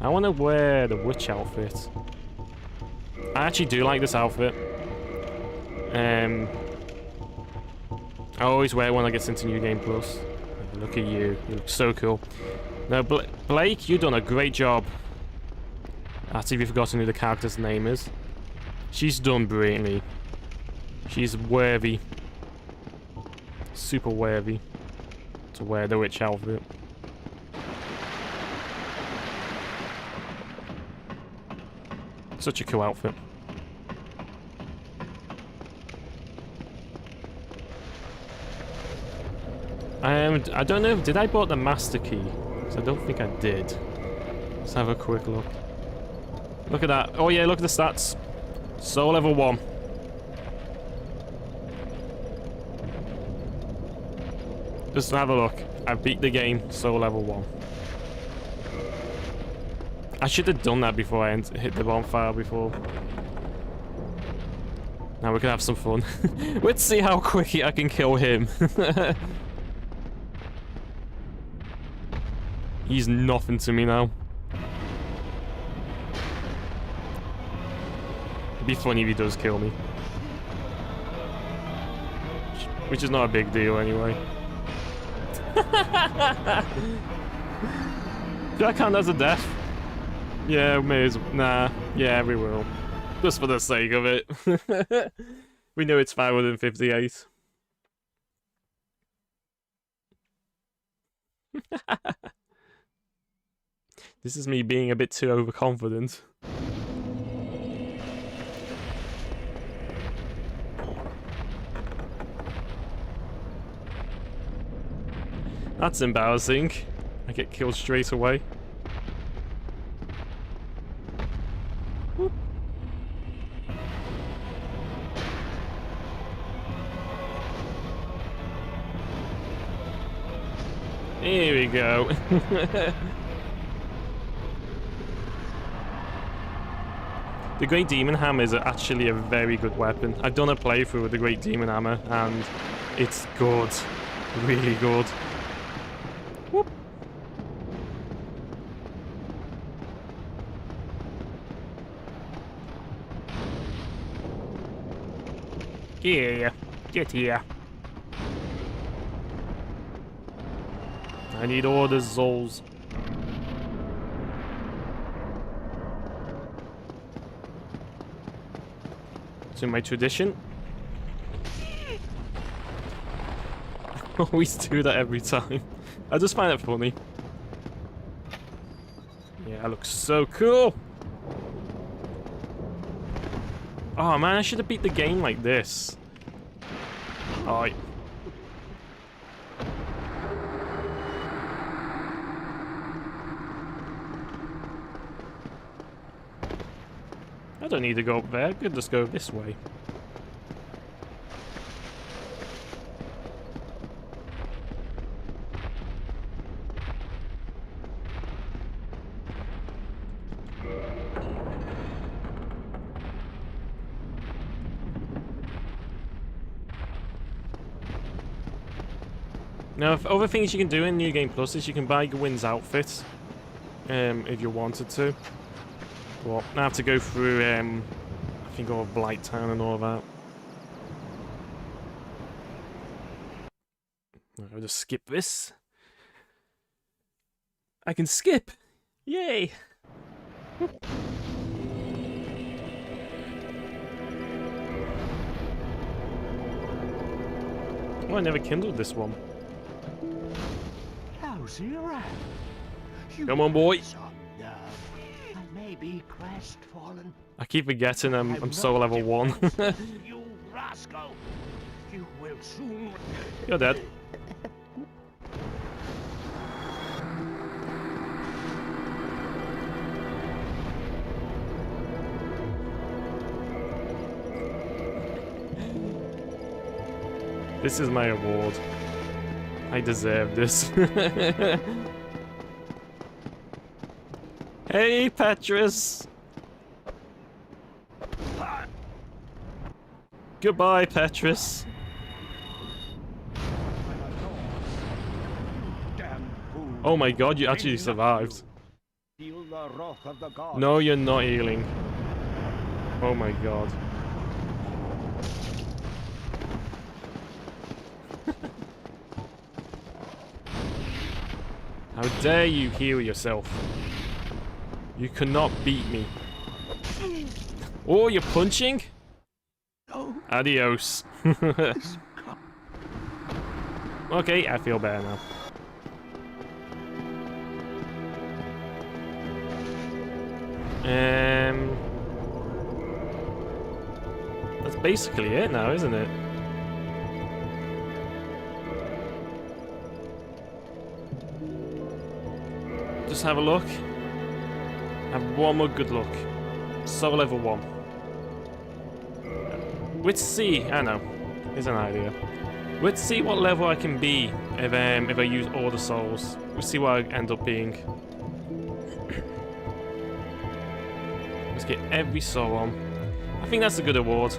I want to wear the witch outfit. I actually do like this outfit. I always wear when I get into New Game Plus. Look at you. You look so cool. Now, Blake, you've done a great job. That's if you've forgotten who the character's name is. She's done brilliantly. She's worthy. Super worthy to wear the witch outfit. Such a cool outfit. I don't know, did I bought the master key? 'Cause I don't think I did. Let's have a quick look. Look at that. Oh yeah, look at the stats. Soul level 1. Just have a look. I beat the game, soul level 1. I should have done that before I hit the bonfire before. Now we can have some fun. Let's see how quickly I can kill him. He's nothing to me now. It'd be funny if he does kill me. Which is not a big deal anyway. Do that count as a death? Yeah, may as well. Nah, yeah, we will. Just for the sake of it. We know it's 558. This is me being a bit too overconfident. That's embarrassing. I get killed straight away. Whoop. Here we go. The Great Demon Hammer is actually a very good weapon. I've done a playthrough with the Great Demon Hammer and it's good. Really good. Whoop. Yeah, get here. I need all the souls. To my tradition. I always do that every time. I just find it funny. Yeah, I look so cool. Oh man, I should have beat the game like this. Oh. I don't need to go up there, I could just go this way. Now, other things you can do in New Game Plus is you can buy Gwyn's outfit, if you wanted to. But I have to go through, I think all of Blight Town and all that. I'll just skip this. I can skip! Yay! Oh, I never kindled this one. How's he around? Come on, boy. I may be crestfallen. I keep forgetting I'm so level 1. You rascal! You will soon. You're dead. This is my award. I deserve this. Hey, Petrus! Goodbye, Petrus. Oh my god, you actually survived. No, you're not healing. Oh my god. How dare you heal yourself? You cannot beat me. Oh, you're punching? No. Adios. Okay, I feel better now. That's basically it now, isn't it? Just have a look. Have one more good look. Soul level 1. Let's see. I know. Here's an idea. Let's see what level I can be if I use all the souls. We'll see what I end up being. Let's get every soul on. I think that's a good award.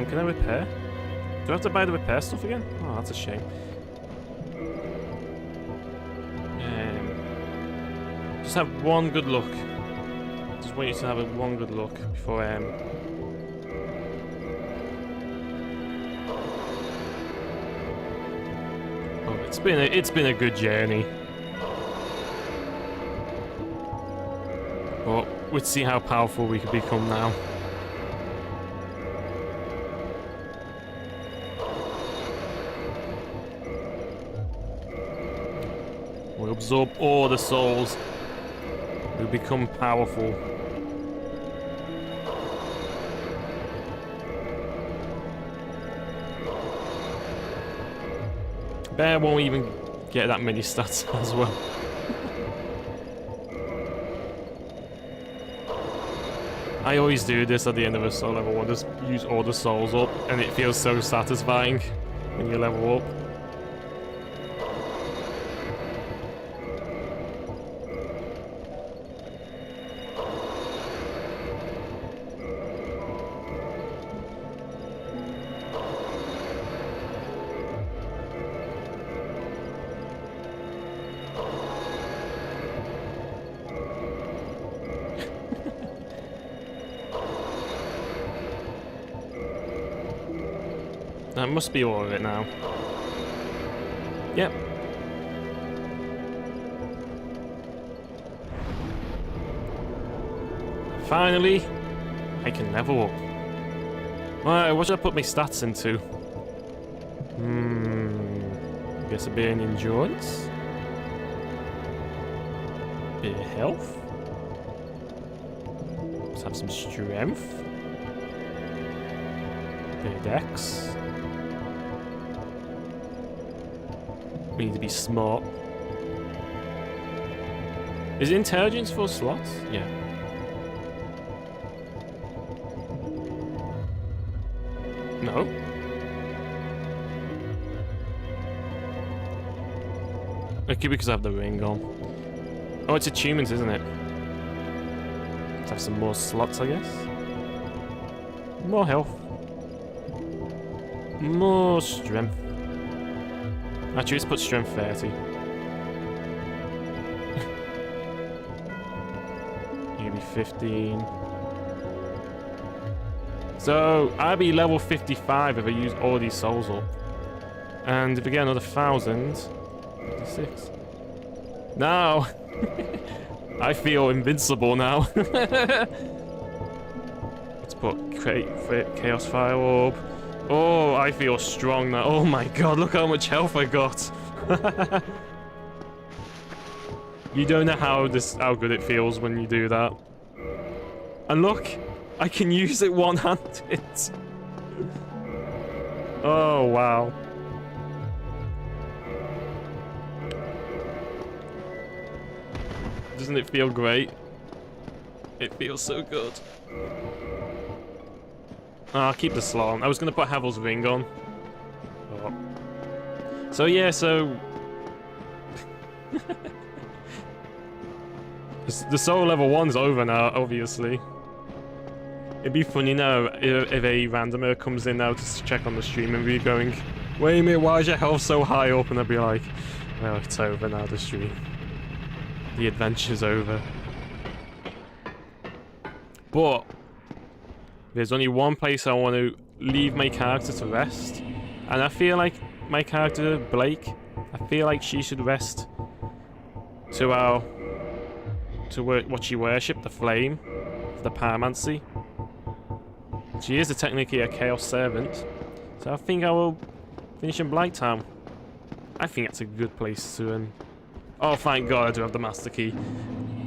Can I repair? Do I have to buy the repair stuff again? Oh, that's a shame. Just have one good look. Just want you to have one good look before Oh, it's been a good journey. But let's see how powerful we can become now. We'll absorb all the souls. We'll become powerful. Bear won't even get that many stats as well. I always do this at the end of a soul level 1, just use all the souls up, and it feels so satisfying when you level up. That must be all of it now. Yep. Finally, I can level up. Alright, what should I put my stats into? I guess a bit of endurance. Bit of health. Let's have some strength. Bit of dex. We need to be smart. Is intelligence 4 slots? Yeah. No. Okay, because I have the ring on. Oh, it's achievements, isn't it? Let's have some more slots, I guess. More health. More strength. Actually, let's put strength 30. Maybe 15. So, I'll be level 55 if I use all these souls up. And if I get another 1,000... 56. Now! I feel invincible now. Let's put Chaos Fire Orb. Oh, I feel strong now. Oh my god, look how much health I got. You don't know how good it feels when you do that. And look, I can use it one-handed. Oh, wow. Doesn't it feel great? It feels so good. Oh, I'll keep the slot on. I was going to put Havel's ring on. Oh. So yeah, so... the soul level 1's over now, obviously. It'd be funny now if a randomer comes in now to check on the stream and be going, wait a minute, why is your health so high up? And I'd be like, well, it's over now, the stream. The adventure's over. But there's only one place I want to leave my character to rest. And I feel like my character, Blake, I feel like she should rest to what she worshipped, the flame, the pyromancy. She is technically a chaos servant, so I think I will finish in Blighttown. I think that's a good place to end. Oh, thank God I do have the master key.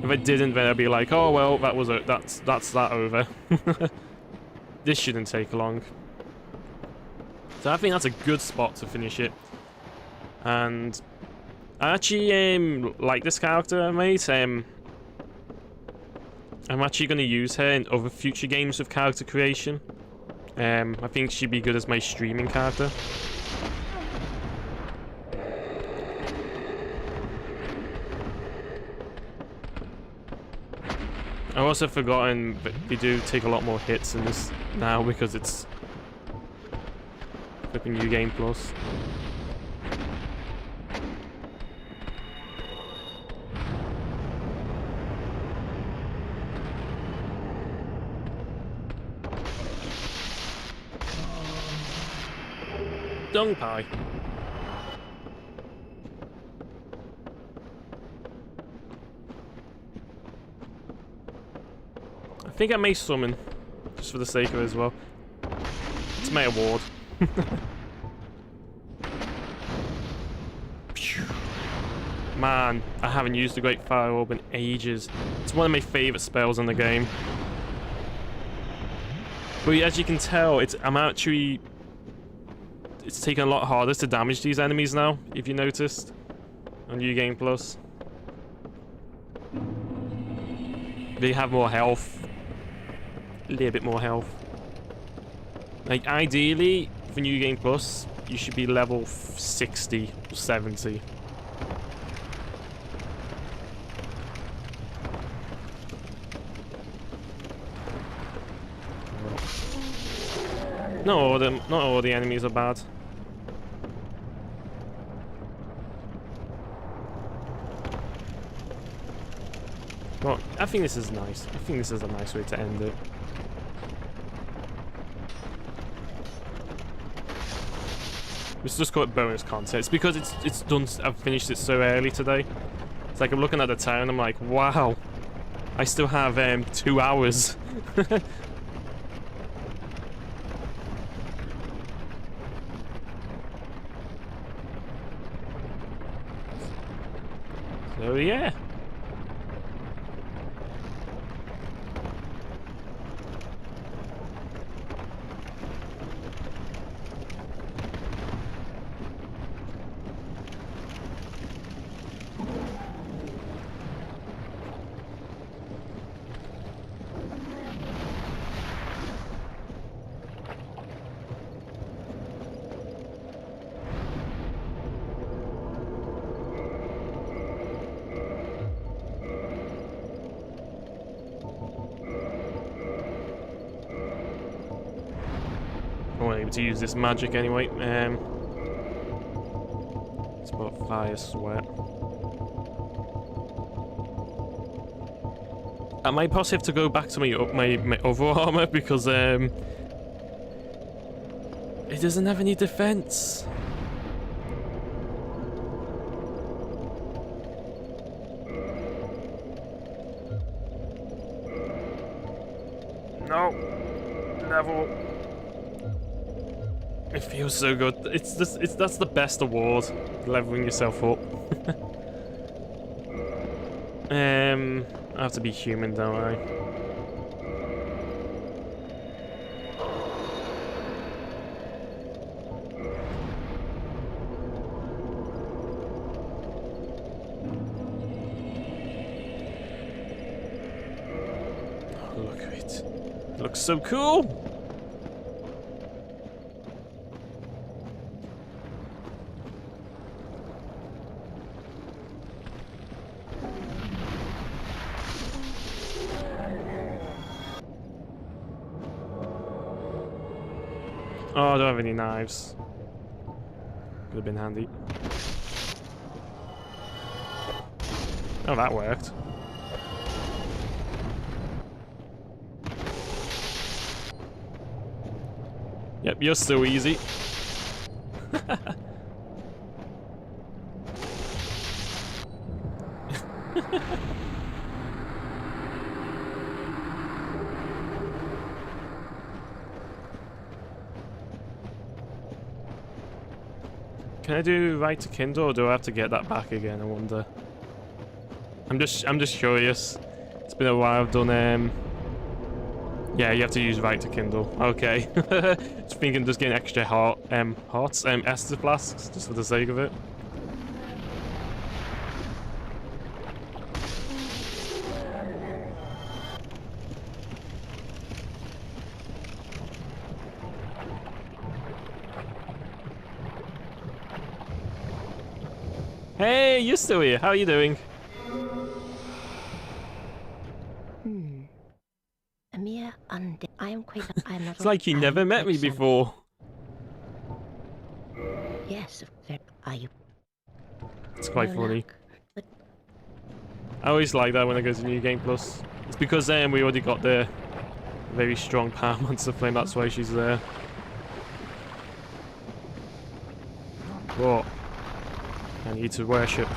If I didn't, then I'd be like, oh well, that's that over. This shouldn't take long. So I think that's a good spot to finish it. And I actually like this character, mate. I'm actually going to use her in other future games with character creation. I think she'd be good as my streaming character. I've also forgotten that they do take a lot more hits in this now because it's flipping New Game Plus. Dung pie. I think I may summon, just for the sake of it as well. It's my award. Man, I haven't used the Great Fire Orb in ages. It's one of my favourite spells in the game. But as you can tell, it's taken a lot harder to damage these enemies now, if you noticed, on New Game Plus. They have more health. A little bit more health. Like, ideally, for New Game Plus, you should be level 60 or 70. Not all the enemies are bad. Well, I think this is nice. I think this is a nice way to end it. Let's just call it bonus content. It's because it's done. I've finished it so early today. It's like I'm looking at the time. I'm like, wow, I still have 2 hours. So yeah. I won't able to use this magic anyway. It's about fire sweat. I might possibly have to go back to my other armor because it doesn't have any defense. No. Level. It feels so good. That's the best award, leveling yourself up. I have to be human, don't I? Oh, look at it. It looks so cool. Oh, I don't have any knives. Could have been handy. Oh, that worked. Yep, you're so easy. Can I do right to Kindle, or do I have to get that back again? I wonder. I'm just curious. It's been a while I've done. Yeah, you have to use right to Kindle. Okay. Just thinking, just getting extra hearts, Estus flasks, just for the sake of it. Hey, you're still here. How are you doing? A mere undead. I am quite. I am not. It's like you never met me before. Yes, are you? It's quite No funny. luck, but I always like that when I go to New Game Plus. It's because we already got the very strong power monster flame. That's why she's there. What? I need to worship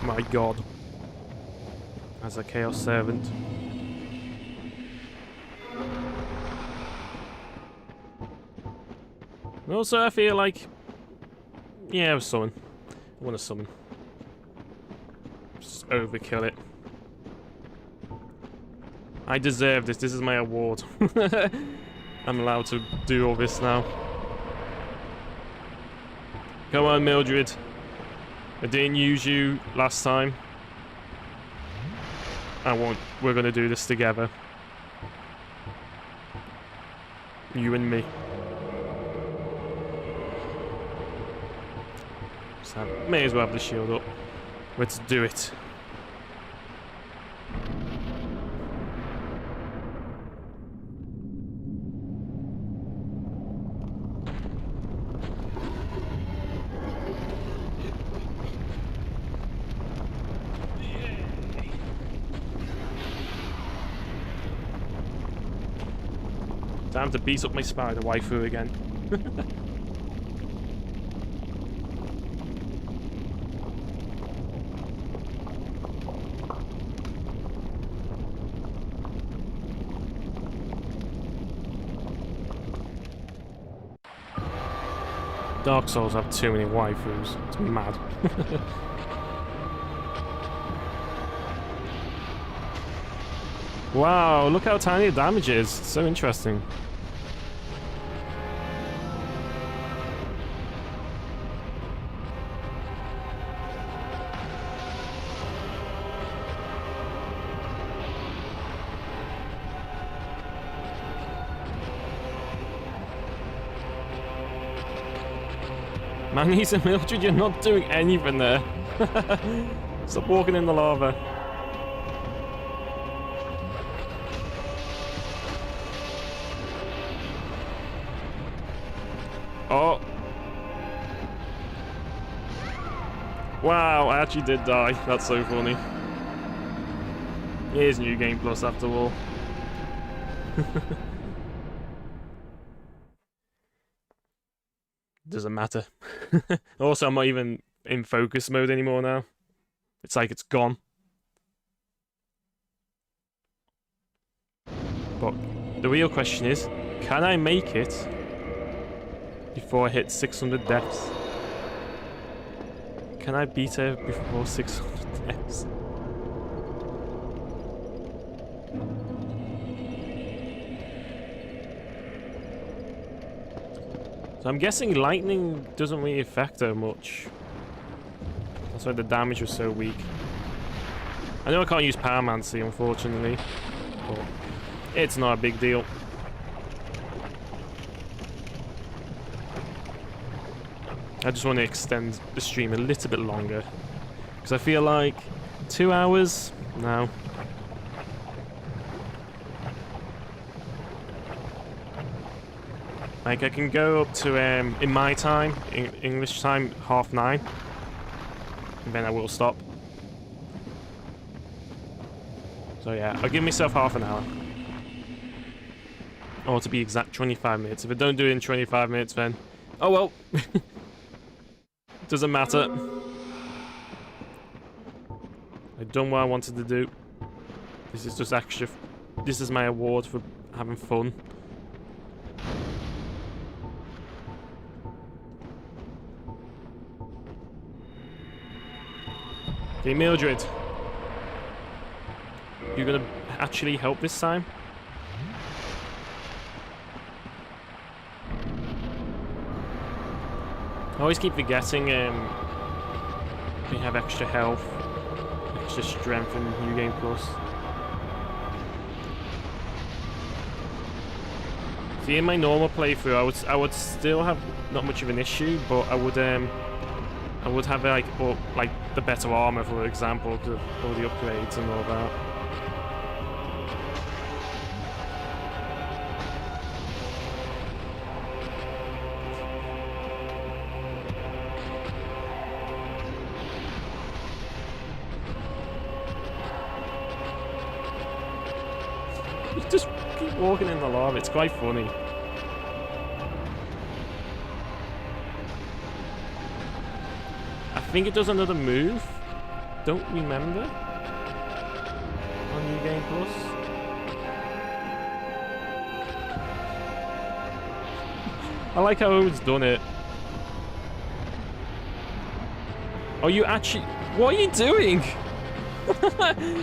my god as a chaos servant. And also, I feel like, yeah, I summon. I want to summon. Just overkill it. I deserve this. This is my award. I'm allowed to do all this now. Come on, Mildred. I didn't use you last time. I won't. We're gonna do this together. You and me. So may as well have the shield up. Let's do it. Time to beat up my spider waifu again. Dark Souls have too many waifus. It's mad. Wow, look how tiny the damage is. It's so interesting. Man, he's a Mildred, you're not doing anything there. Stop walking in the lava. Oh. Wow, I actually did die. That's so funny. It is New Game Plus after all. Doesn't matter. Also, I'm not even in focus mode anymore now. It's like it's gone. But the real question is, can I make it before I hit 600 deaths? Can I beat her before 600 deaths? So I'm guessing lightning doesn't really affect her much. That's why the damage was so weak. I know I can't use Pyromancy, unfortunately, but it's not a big deal. I just want to extend the stream a little bit longer, because I feel like 2 hours? No. Like, I can go up to, in my time, English time, 9:30, and then I will stop. So yeah, I'll give myself half an hour. Or to be exact, 25 minutes. If I don't do it in 25 minutes, then... Oh well. Doesn't matter. I've done what I wanted to do. This is just extra... This is my award for having fun. Okay, Mildred. You're gonna actually help this time? I always keep forgetting we have extra health, extra strength in New Game Plus. See, in my normal playthrough, I would still have not much of an issue, but I would have like the better armor, for example, because of all the upgrades and all that. You just keep walking in the lava. It's quite funny. I think it does another move. Don't remember. On New Game Plus. I like how it's done it. Oh, you actually... What are you doing?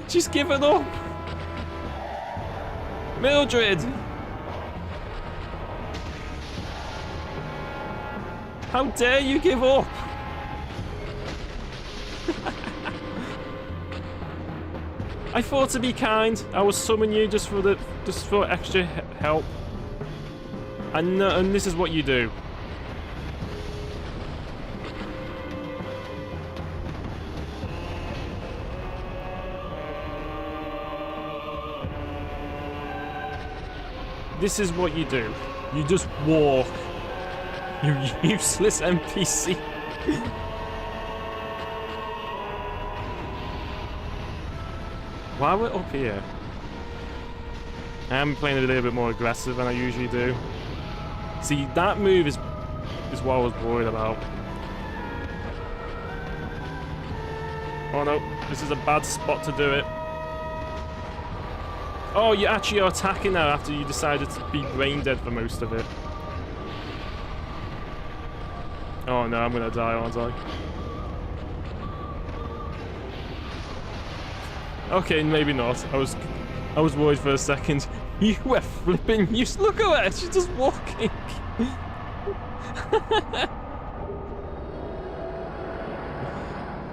She's given up. Mildred! How dare you give up? I thought to be kind. I would summon you just for extra help. And this is what you do. This is what you do. You just walk. You useless NPC. While we're up here, I am playing a little bit more aggressive than I usually do. See, that move is what I was worried about. Oh no, this is a bad spot to do it. Oh, you actually are attacking now after you decided to be brain dead for most of it. Oh no, I'm gonna die, aren't I? Okay, maybe not. I was worried for a second. You were flipping. Look at her. She's just walking.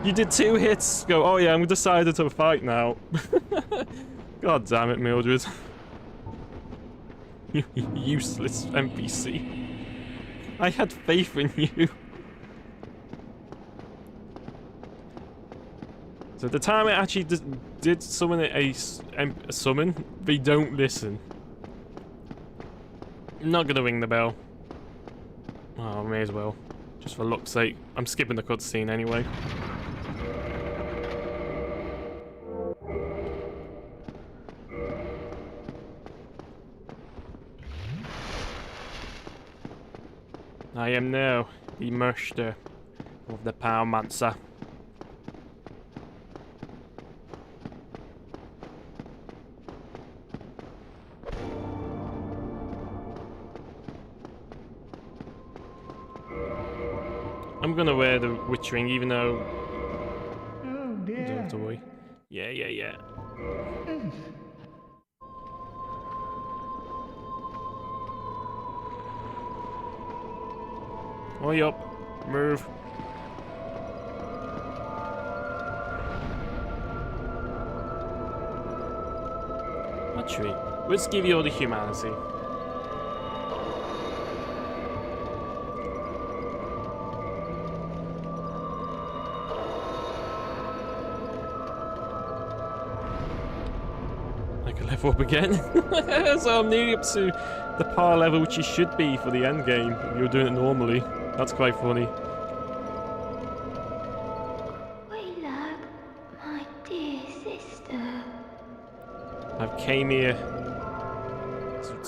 You did 2 hits. Go. Oh yeah, I'm decided to fight now. God damn it, Mildred. You useless NPC. I had faith in you. So the time I actually did summon a summon, they don't listen. I'm not gonna ring the bell. Oh, I may as well. Just for luck's sake. I'm skipping the cutscene anyway. I am now the master of the Pyromancer. I'm gonna wear the witch ring, even though... Oh You don't dear. have to worry. Yeah. Hurry up. Move. Actually, let's give you all the humanity. I can level up again. So I'm nearly up to the par level which you should be for the end game if you're doing it normally. That's quite funny. Wayla, my dear sister. I've came here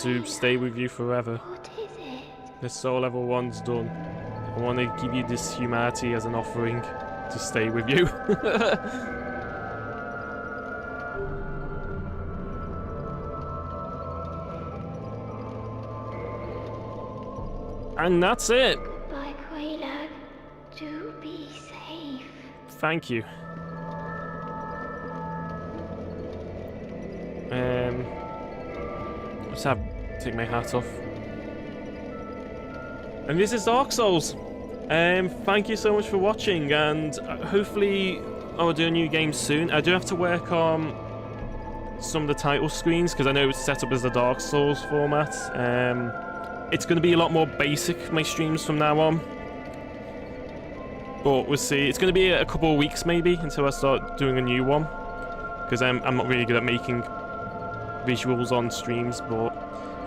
to stay with you forever. What is it? The soul level 1's done. I want to give you this humanity as an offering to stay with you. And that's it. Goodbye, Quaylo. Do be safe. Thank you. Let's take my hat off. And this is Dark Souls. Thank you so much for watching, and hopefully I'll do a new game soon. I do have to work on some of the title screens because I know it's set up as the Dark Souls format. It's going to be a lot more basic, my streams from now on. But we'll see. It's going to be a couple of weeks maybe until I start doing a new one, because I'm not really good at making visuals on streams, but we'll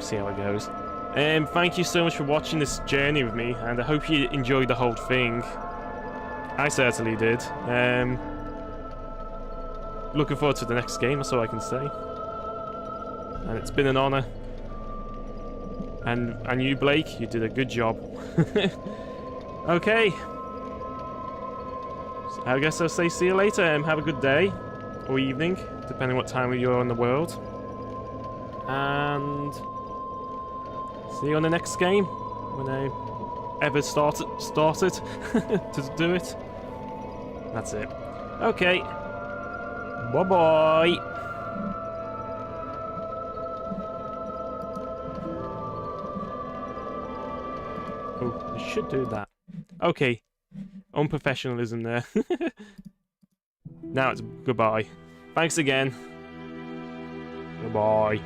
see how it goes. Thank you so much for watching this journey with me, and I hope you enjoyed the whole thing. I certainly did. Looking forward to the next game, that's all I can say. And it's been an honour. And you, Blake, you did a good job. Okay. So I guess I'll say see you later, and have a good day. Or evening, depending what time you're in the world. And see you on the next game when I ever start it to do it. That's it. Okay. Bye bye. Oh, I should do that. Okay. Unprofessionalism there. Now it's goodbye. Thanks again. Goodbye.